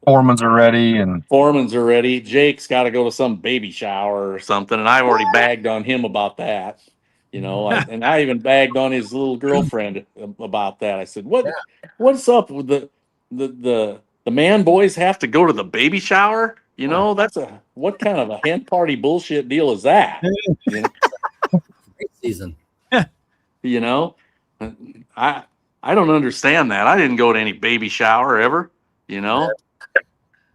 Foremans are ready, and Foremans are ready. Jake's got to go to some baby shower or something, and I've already bagged on him about that. I even bagged on his little girlfriend about that. I said, what's up with the man boys have to go to the baby shower? That's what kind of a hen party bullshit deal is that? Great season. I don't understand that. I didn't go to any baby shower ever,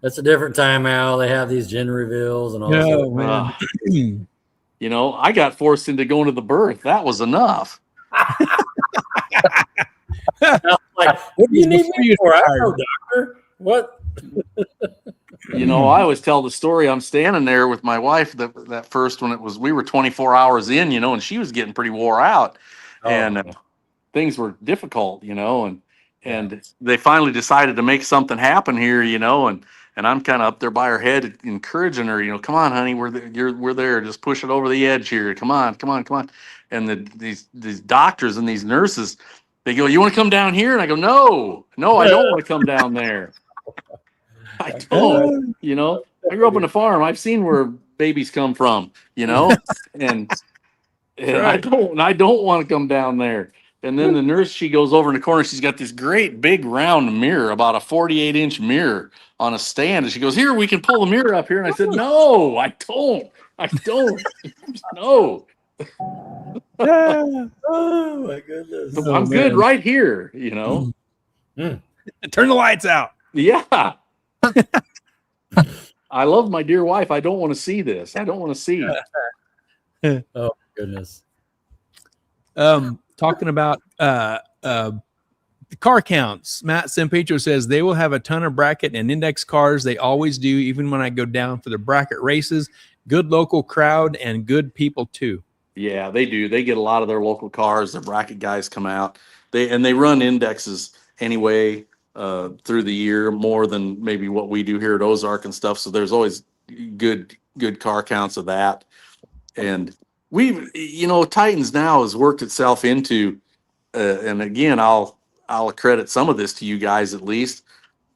That's a different time, Al. They have these gender reveals and all No, that. man. I got forced into going to the birth. That was enough. Like, what do you need me for? I don't know, doctor. What? I always tell the story. I'm standing there with my wife that first one. We were 24 hours in, and she was getting pretty wore out, and things were difficult, and they finally decided to make something happen here, and I'm kind of up there by her head, encouraging her, come on, honey, we're there, just push it over the edge here, come on. And these doctors and these nurses, they go, you want to come down here? And I go, no, I don't want to come down there. I don't, I grew up on a farm. I've seen where babies come from, and I don't want to come down there. And then the nurse, she goes over in the corner. She's got this great big round mirror, about a 48-inch mirror on a stand. And she goes, here, we can pull the mirror up here. And I said, no, I don't, no. Oh my goodness. I'm good right here, Turn the lights out. Yeah. I love my dear wife. I don't want to see this. I don't want to see. Oh goodness. Talking about the car counts, Matt Sempetro says they will have a ton of bracket and index cars. They always do, even when I go down for the bracket races. Good local crowd and good people too. Yeah, they do. They get a lot of their local cars. The bracket guys come out. They run indexes anyway through the year, more than maybe what we do here at Ozark and stuff. So there's always good car counts of that. And Titans now has worked itself into, and again, I'll accredit some of this to you guys at least.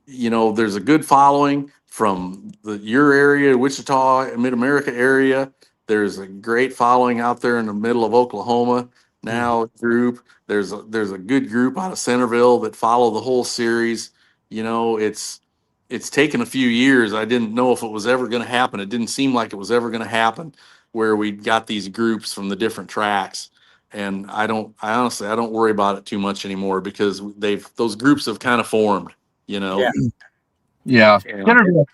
There's a good following from your area, Wichita, Mid-America area. There's a great following out there in the middle of Oklahoma now. Group. There's a good group out of Centerville that follow the whole series. It's taken a few years. I didn't know if it was ever going to happen. It didn't seem like it was ever going to happen, where we got these groups from the different tracks. And I honestly don't worry about it too much anymore, because those groups have kind of formed, Yeah. Centerville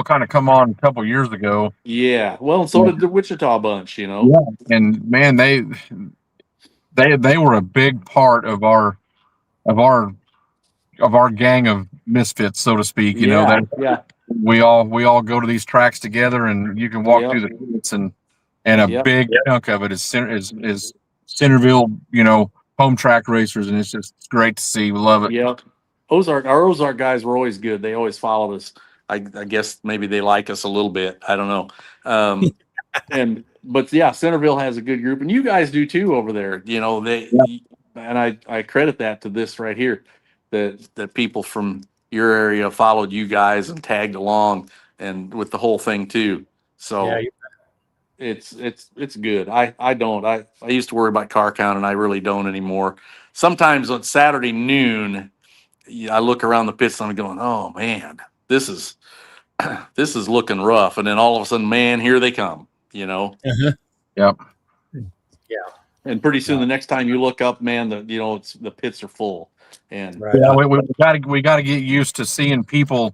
kind of come on a couple years ago. Yeah. Well, and so did the Wichita bunch, Yeah. And man, they were a big part of our gang of misfits, so to speak. We all go to these tracks together, and you can walk through the pits, and a big chunk of it is Centerville, home track racers, and it's just great to see. We love it. Yep. Our Ozark guys were always good. They always followed us. I guess maybe they like us a little bit. I don't know. But Centerville has a good group, and you guys do too over there. And I credit that to this right here, that people from your area followed you guys and tagged along, and with the whole thing too. So it's good. I used to worry about car count, and I really don't anymore. Sometimes on Saturday noon, I look around the pits and I'm going, oh man, this is looking rough. And then all of a sudden, man, here they come, Yep. Yeah. And pretty soon, the next time you look up, man, the pits are full. And we got to get used to seeing people.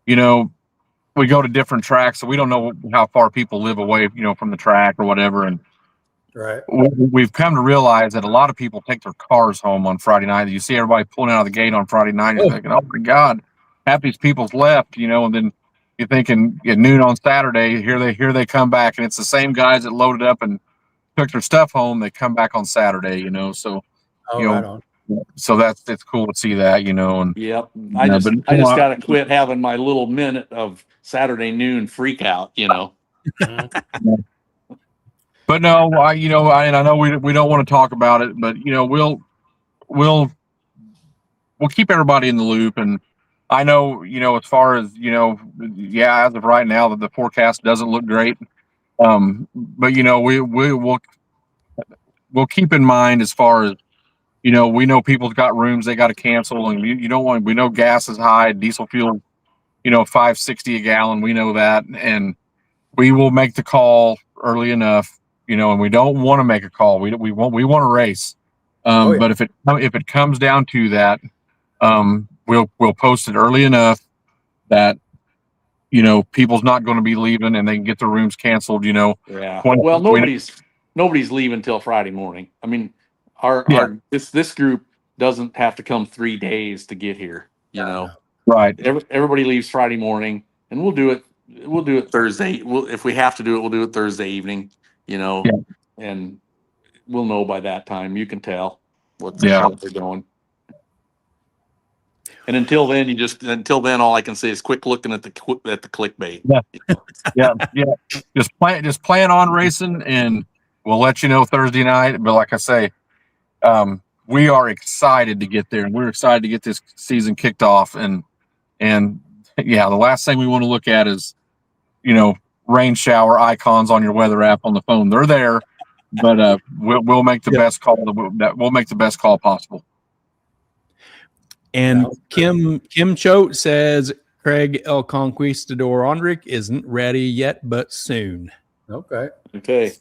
We go to different tracks, so we don't know how far people live away, from the track or whatever. And we've come to realize that a lot of people take their cars home on Friday night. You see everybody pulling out of the gate on Friday night. You're thinking, oh my God, half these people's left, and then you're thinking at noon on Saturday, here they come back, and it's the same guys that loaded up and took their stuff home. They come back on Saturday, so right on. So it's cool to see that, and yep. I just got to quit having my little minute of Saturday noon freak out, But no, and I know we don't want to talk about it, but we'll keep everybody in the loop. And I know, as far as, as of right now, that the forecast doesn't look great. But we'll keep in mind as far as, we know people's got rooms they got to cancel, and we know gas is high, diesel fuel, $5.60 a gallon. We know that, and we will make the call early enough, and we don't want to make a call. We want to race. But if it comes down to that, we'll post it early enough that people's not going to be leaving and they can get their rooms canceled. Yeah. Well, nobody's leaving till Friday morning. I mean, this group doesn't have to come 3 days to get here. Right. Everybody leaves Friday morning, and we'll do it. We'll do it Thursday. If we have to do it, we'll do it Thursday evening. And we'll know by that time. You can tell what they're doing. And until then, all I can say is quick looking at the clickbait. Yeah. Just plan on racing, and we'll let you know Thursday night. But like I say, we are excited to get there, and we're excited to get this season kicked off. And the last thing we want to look at is, rain shower icons on your weather app on the phone. They're there, but we'll make the best call. We'll make the best call possible. And Kim Choate says Craig El Conquistador Onric isn't ready yet, but soon. Okay.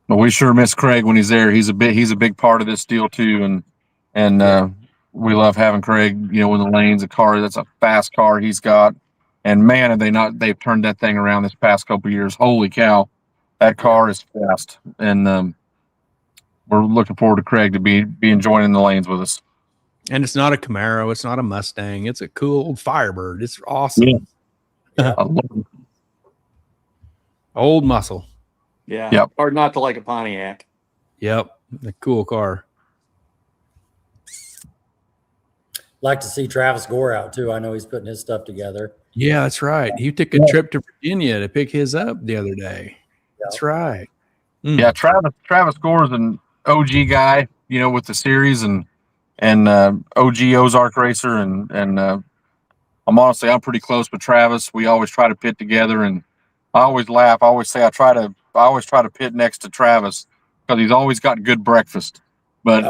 But we sure miss Craig when he's there. He's a big part of this deal too, and we love having Craig. In the lanes, a car that's a fast car he's got, and man, they've turned that thing around this past couple of years. Holy cow, that car is fast, and we're looking forward to Craig to be joining the lanes with us. And it's not a Camaro. It's not a Mustang. It's a cool old Firebird. It's awesome. Yeah. Old muscle. Yeah. Yep. Hard not to like a Pontiac. Yep. A cool car. Like to see Travis Gore out too. I know he's putting his stuff together. Yeah, that's right. He took a trip to Virginia to pick his up the other day. That's right. Yeah, Travis Gore's an OG guy, with the series and OG Ozark racer, and I'm pretty close with Travis. We always try to pit together, and I always laugh. I always say I always try to pit next to Travis because he's always got good breakfast. But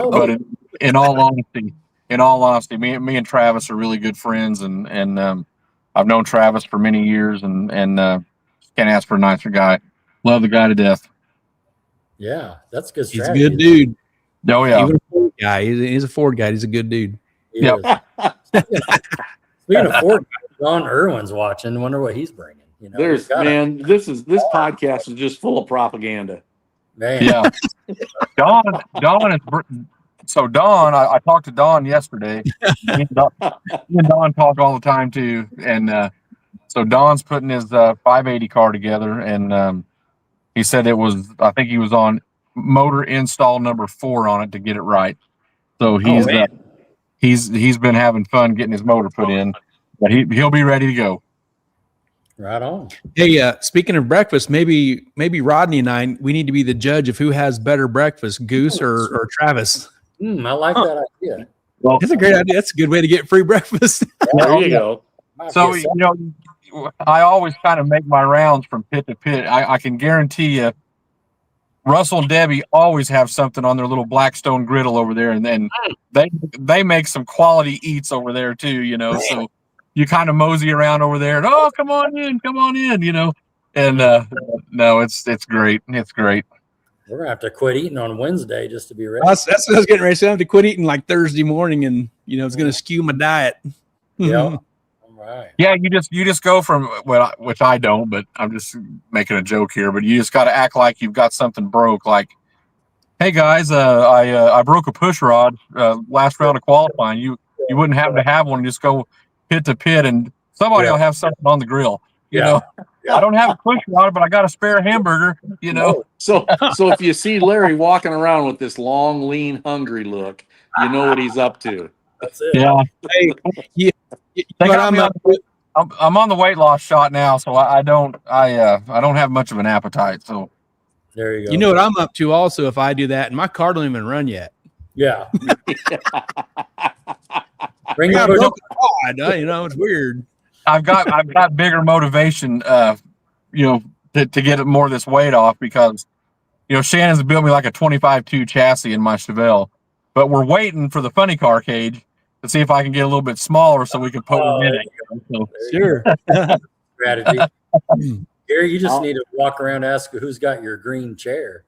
in all honesty, me and Travis are really good friends, and I've known Travis for many years, and can't ask for a nicer guy. Love the guy to death. Yeah, that's good. He's a good dude. Oh yeah, Even a Ford guy. He's a Ford guy. He's a good dude. Speaking of Ford, John Irwin's watching. Wonder what he's bringing. This podcast is just full of propaganda. Man. Yeah. Don I talked to Don yesterday. Me and Don talk all the time too, and so Don's putting his 580 car together, and he said I think he was on motor install number 4 on it to get it right. So he's been having fun getting his motor put in, but he'll be ready to go. Right on. Hey, speaking of breakfast, maybe Rodney and I, we need to be the judge of who has better breakfast, Goose or Travis. I like that idea. Well, That's a great idea. That's a good way to get free breakfast. There you go. So I always kind of make my rounds from pit to pit. I can guarantee you, Russell and Debbie always have something on their little Blackstone griddle over there, and then they make some quality eats over there too. So you kind of mosey around over there, and come on in, and no, it's great. It's great. We're gonna have to quit eating on Wednesday just to be ready. That's what I was getting ready to say. I have to quit eating like Thursday morning, and it's going to skew my diet. Yeah. All right. Yeah, you just go from which I don't, but I'm just making a joke here. But you just got to act like you've got something broke. Like, hey guys, I broke a push rod last round of qualifying. You wouldn't happen to have one. Just go pit to pit, and somebody will have something on the grill. You know. I don't have a push rod, but I got a spare hamburger, So if you see Larry walking around with this long, lean, hungry look, you know what he's up to. That's it. Yeah. Hey, I'm on the weight loss shot now, so I don't have much of an appetite. So There you go. You know what I'm up to also if I do that, and my car don't even run yet. Yeah. I Bring got a your broken quad, it's weird. I've got bigger motivation, to get more of this weight off because, Shannon's built me like a 25-2 chassis in my Chevelle, but we're waiting for the funny car cage to see if I can get a little bit smaller so we can put one in it. So, Sure. strategy. Gary, you just need to walk around and ask who's got your green chair.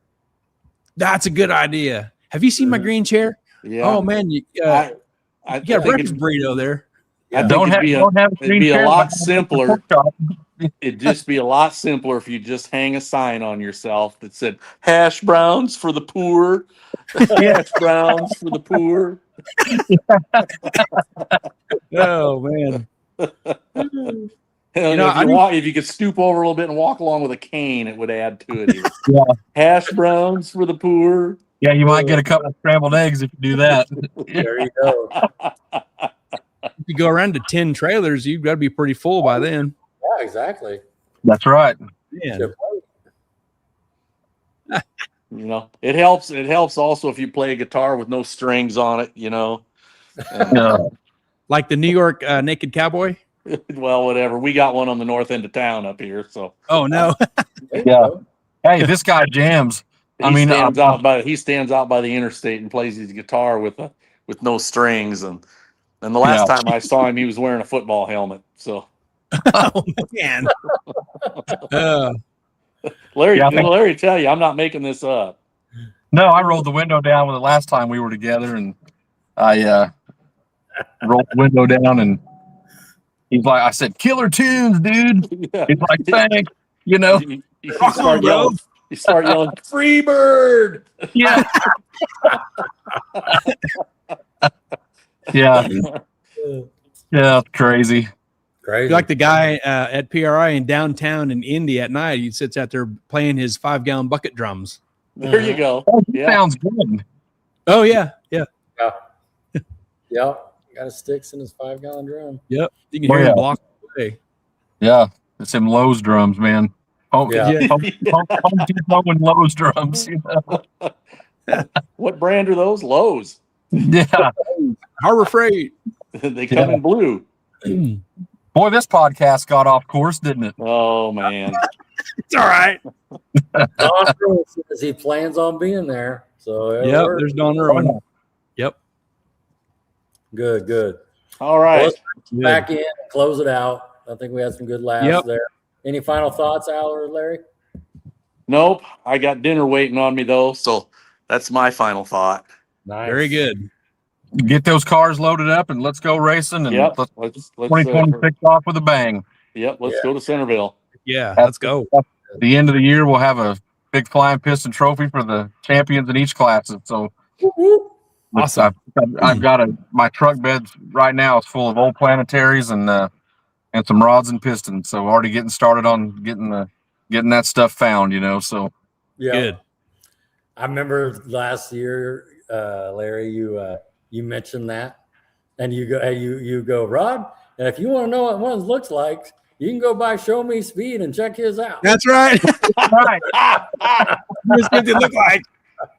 That's a good idea. Have you seen my green chair? Yeah. Oh man, you I got think breakfast burrito there. I think it'd be a lot simpler. It'd just be a lot simpler if you just hang a sign on yourself that said hash browns for the poor. Hash browns for the poor. Oh man. If you could stoop over a little bit and walk along with a cane, it would add to it. Yeah. Hash browns for the poor. Yeah, you might get a couple of scrambled eggs if you do that. There you go. If you go around to 10 trailers, you've got to be pretty full by then. Yeah, exactly. That's right. Yeah. It helps. It helps also if you play a guitar with no strings on it. Like the New York Naked Cowboy. Well, whatever. We got one on the north end of town up here. So. Oh no. Yeah. Hey, this guy jams. He stands out by the interstate and plays his guitar with no strings. And the last time I saw him, he was wearing a football helmet. So. Oh man. Larry, tell you, I'm not making this up. No, I rolled the window down with it last time we were together, and I rolled the window down, and he's like, I said, "Killer tunes, dude." Yeah. He's like, "Thanks." You start yelling, "Free bird!" Yeah. Yeah. Yeah, crazy. Crazy. Like the guy at PRI in downtown in Indy at night, he sits out there playing his 5-gallon bucket drums. There you go. Sounds good. Oh yeah. Yep. Got his sticks in his 5-gallon drum. Yep. You can hear him block away. Yeah. It's them Lowe's drums, man. Home Depot and Lowe's drums. What brand are those? Lowe's. Yeah. Harbor Freight. They come in blue. Boy, this podcast got off course, didn't it? Oh man. It's all right. Don Irwin says he plans on being there. So there's Don Irwin. Yep. Good. All right. Well, let's back in and close it out. I think we had some good laughs there. Any final thoughts, Al or Larry? Nope. I got dinner waiting on me though, so that's my final thought. Nice. Very good. Get those cars loaded up and let's go racing. And let's 2026 off with a bang. Yep. Let's go to Centerville. Yeah. Let's go. At the end of the year, we'll have a big flying piston trophy for the champions in each class. So awesome. I've got my truck bed right now is full of old planetaries and some rods and pistons. So already getting started on getting that stuff found, so. Yeah. Good. I remember last year, Larry, you mentioned that, and you go, Rod, and if you want to know what one looks like, you can go by Show Me Speed and check his out. That's right. Right. Here's what they look like.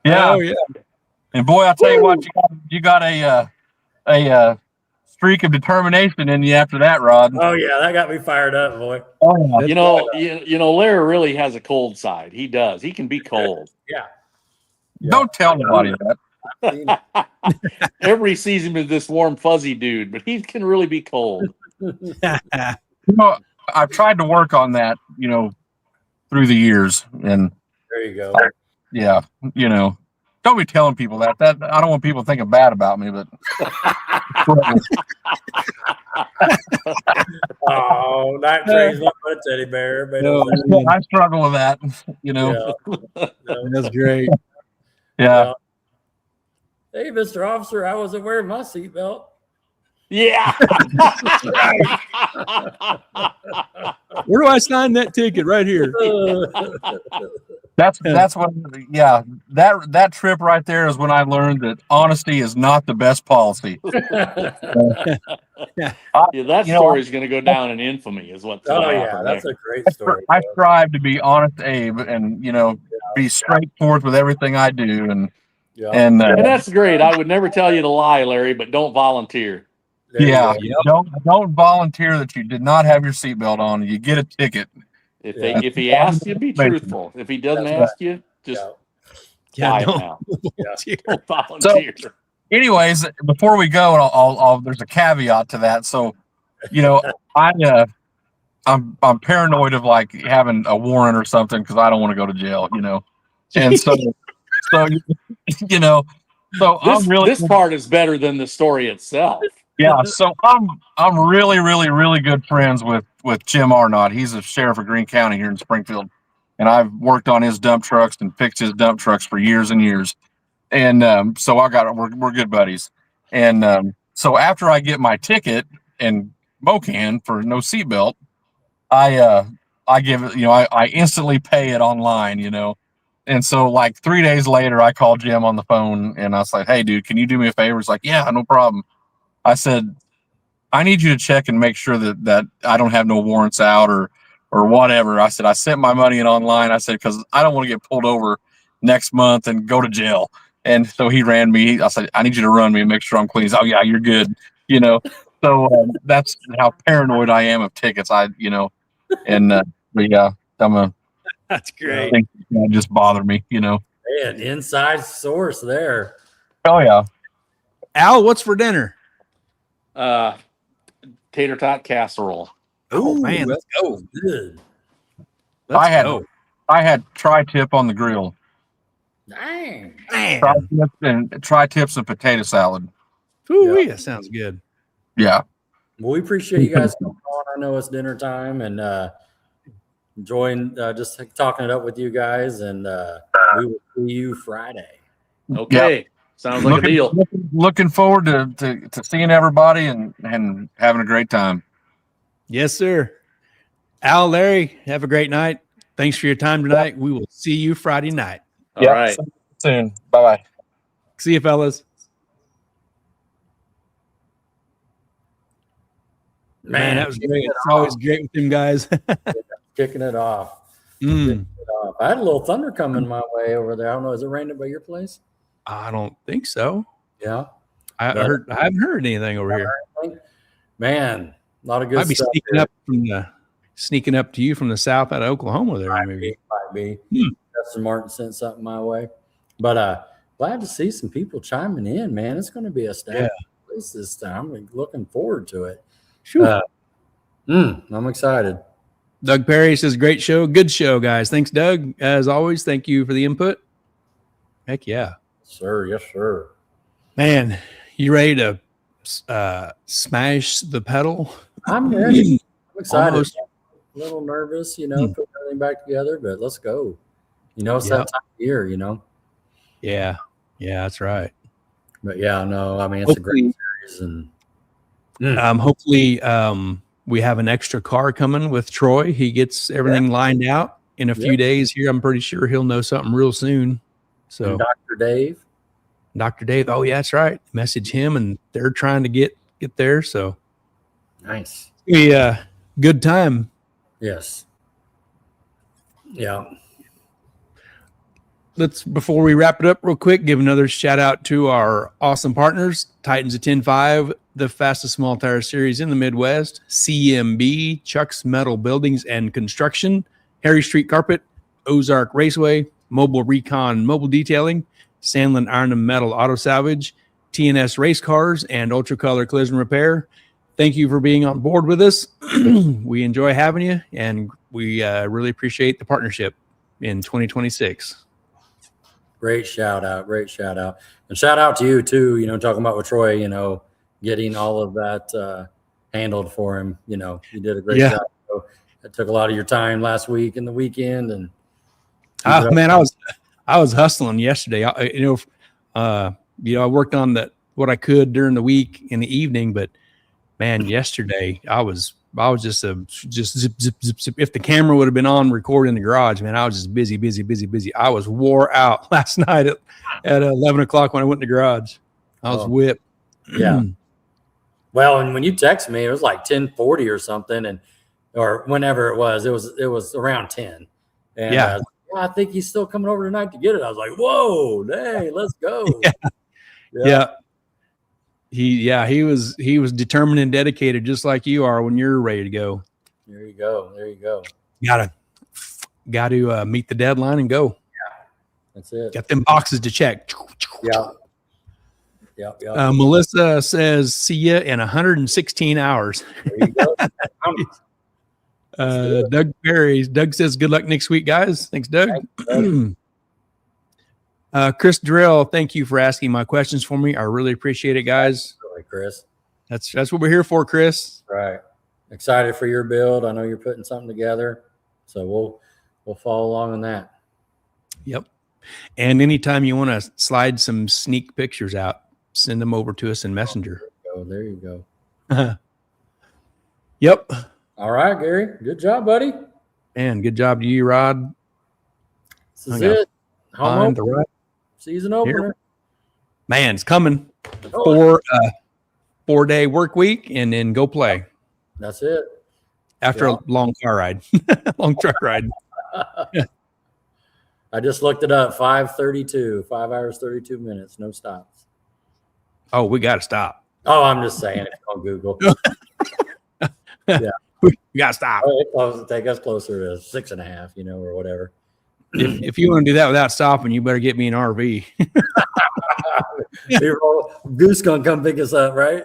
Yeah. Oh yeah. And boy, I'll tell you what, you got a streak of determination in you after that, Rod. Oh yeah, that got me fired up, boy. Oh, Larry really has a cold side. He does. He can be cold. Yeah. Don't tell nobody that. Everybody sees him as this warm, fuzzy dude, but he can really be cold. I've tried to work on that, through the years, and there you go. Yeah, don't be telling people that. I don't want people thinking bad about me, but oh, not crazy, not a teddy bear. No, I struggle with that. That's great. Yeah. Hey, Mr. Officer, I wasn't wearing my seatbelt. Yeah. Where do I sign that ticket? Right here. That's what. Yeah, that trip right there is when I learned that honesty is not the best policy. That story is going to go down in infamy, is what. Oh yeah, that's a great story. I strive to be honest, Abe, and be straightforward with everything I do, and Yeah. and And that's great. I would never tell you to lie, Larry, but don't volunteer. There you yeah, go. don't volunteer that you did not have your seatbelt on. You get a ticket. If he asks you, be truthful. If he doesn't That's ask you, just lie it don't now. volunteer. Don't volunteer. Anyways, before we go, there's a caveat to that. So, I'm paranoid of like having a warrant or something because I don't want to go to jail, and so I'm really This part is better than the story itself. yeah. So I'm really really really good friends with Jim Arnott. He's a sheriff of Greene County here in Springfield, and I've worked on his dump trucks and fixed his dump trucks for years and years. And so we're good buddies. And so after I get my ticket and Mocan for no seatbelt, I give it, I instantly pay it online, And so like 3 days later, I called Jim on the phone and I was like, "Hey, dude, can you do me a favor?" He's like, "Yeah, no problem." I said, "I need you to check and make sure that I don't have no warrants out or whatever." I said, "I sent my money in online." I said, "Because I don't want to get pulled over next month and go to jail." And so he ran me. I said, "I need you to run me and make sure I'm clean." He's, "Oh yeah, you're good." So that's how paranoid I am of tickets. And but yeah, That's great. things that just bother me. Man, inside source there. Oh yeah. Al, what's for dinner? Tater tot casserole. Oh man, let's go. Good. Let's go. I had tri-tip on the grill. Dang. Tri-tips and potato salad. Ooh, that sounds good. Yeah. Well, we appreciate you guys coming on. I know it's dinner time and enjoying just talking it up with you guys. And we will see you Friday. Okay. Yep. Sounds like a deal. Looking forward to seeing everybody and having a great time. Yes, sir. Al, Larry, have a great night. Thanks for your time tonight. We will see you Friday night. All right. Soon. Bye-bye. See you, fellas. Man, that was great. It's always great with them guys. Kicking it off. Mm. I had a little thunder coming my way over there. I don't know. Is it raining by your place? I don't think so. Yeah. I haven't heard anything over here. Man, a lot of good Might be stuff. sneaking up to you from the south out of Oklahoma there, maybe. Might be. Justin Martin sent something my way. But glad to see some people chiming in, man. It's going to be a stacked place this time. I'm looking forward to it. I'm excited. Doug Perry says, "Great show. Good show, guys." Thanks, Doug. As always, thank you for the input. Heck yeah. Sir, yes, sir. Man, you ready to smash the pedal? I'm ready. I'm excited. Almost. A little nervous, putting everything back together, but let's go. It's that time of year, Yeah. Yeah, that's right. But yeah, no, I mean, it's a great series. And hopefully we have an extra car coming with Troy. He gets everything lined out in a few days here. I'm pretty sure he'll know something real soon. So and Dr. Dave. Oh yeah, that's right. Message him and they're trying to get there. So nice. Yeah, good time. Yes. Yeah. Let's, before we wrap it up real quick, give another shout out to our awesome partners, Titans of 10.5, the fastest small tire series in the Midwest, CMB, Chuck's Metal Buildings and Construction, Harry Street Carpet, Ozark Raceway, Mobile Recon Mobile Detailing, Sandlin Iron and Metal Auto Salvage, TNS Race Cars, and Ultra Color Collision Repair. Thank you for being on board with us. We enjoy having you, and we really appreciate the partnership in 2026. Great shout out. And shout out to you too, talking about with Troy, getting all of that handled for him. You did a great job. So it took a lot of your time last week and the weekend. And man, I was hustling yesterday. I worked on what I could during the week in the evening, but man, yesterday I was just zip, zip, zip, zip. If the camera would have been on recording in the garage, man, I was just busy. I was wore out last night at 11 o'clock when I went in the garage. I was whipped. Yeah. Well, and when you text me, it was like 10:40 or something, or whenever it was around 10. And I think he's still coming over tonight to get it. I was like, whoa, hey, let's go. Yeah. He was determined and dedicated, just like you are when you're ready to go. There you go. Got to meet the deadline and go. That's it. Got them boxes to check. Yeah. Melissa says, see ya in 116 hours. There you go. Doug says, good luck next week, guys. Thanks, Doug. Thanks, Chris Drill, thank you for asking my questions for me. I really appreciate it, guys. Really, Chris. That's what we're here for, Chris. Right. Excited for your build. I know you're putting something together, so we'll follow along on that. Yep. And anytime you want to slide some sneak pictures out, send them over to us in Messenger. There you go. Yep. All right, Gary. Good job, buddy. And good job to you, Rod. This is it. Home The right. season opener. Man, it's coming. 4-day work week and then go play. That's it. After a long car ride, long truck ride. I just looked it up. 5:32, 5 hours, 32 minutes, no stops. Oh, we got to stop. Oh, I'm just saying it's on Google. Yeah. We got to stop. It'll take us closer to 6.5, or whatever. If you want to do that without stopping, you better get me an RV. Goose gonna come pick us up, right?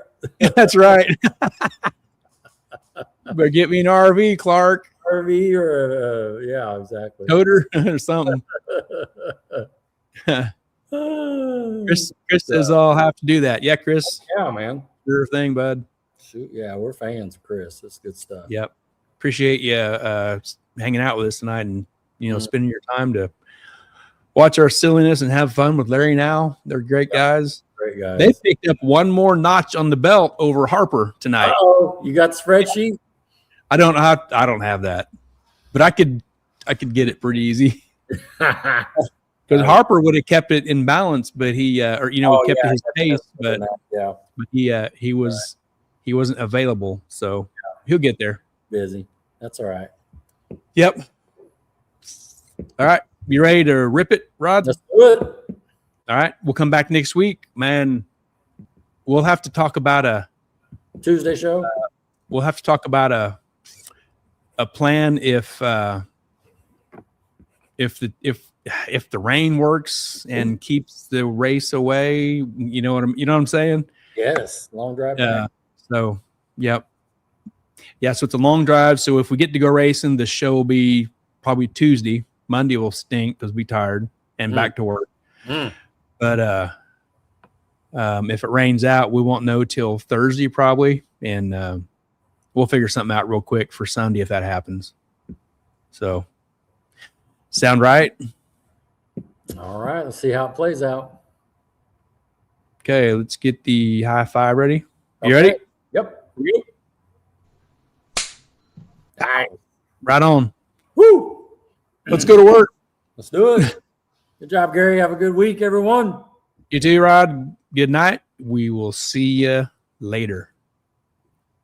That's right. Better get me an RV, Clark. RV or yeah, exactly. Toter or something. Chris says I'll have to do that. Yeah, Chris. Yeah, man. Sure thing, bud. Shoot, yeah, we're fans of Chris. That's good stuff. Yep. Appreciate you hanging out with us tonight and spending your time to watch our silliness and have fun with Larry and Al. They're great guys. Great guys. They picked up one more notch on the belt over Harper tonight. Oh, you got the spreadsheet? I don't have that, but I could get it pretty easy. Because Harper would have kept it in balance, but he kept his pace, but he wasn't available, so he'll get there. Busy. That's all right. Yep. All right, you ready to rip it, Rod? Let's do it. All right, we'll come back next week, man. We'll have to talk about a Tuesday show. We'll have to talk about a plan if the rain works and keeps the race away. You know what I'm saying? Yes, long drive. So, yep. Yeah, so it's a long drive. So if we get to go racing, the show will be probably Tuesday. Monday will stink because we'll be tired and back to work. But if it rains out, we won't know till Thursday probably. And we'll figure something out real quick for Sunday if that happens. So, sound right? All right, let's see how it plays out. Okay, let's get the high five ready. You ready? Yep. All right. Right on. Woo! Let's go to work. Let's do it. Good job, Gary. Have a good week, everyone. You too, Rod. Good night. We will see you later.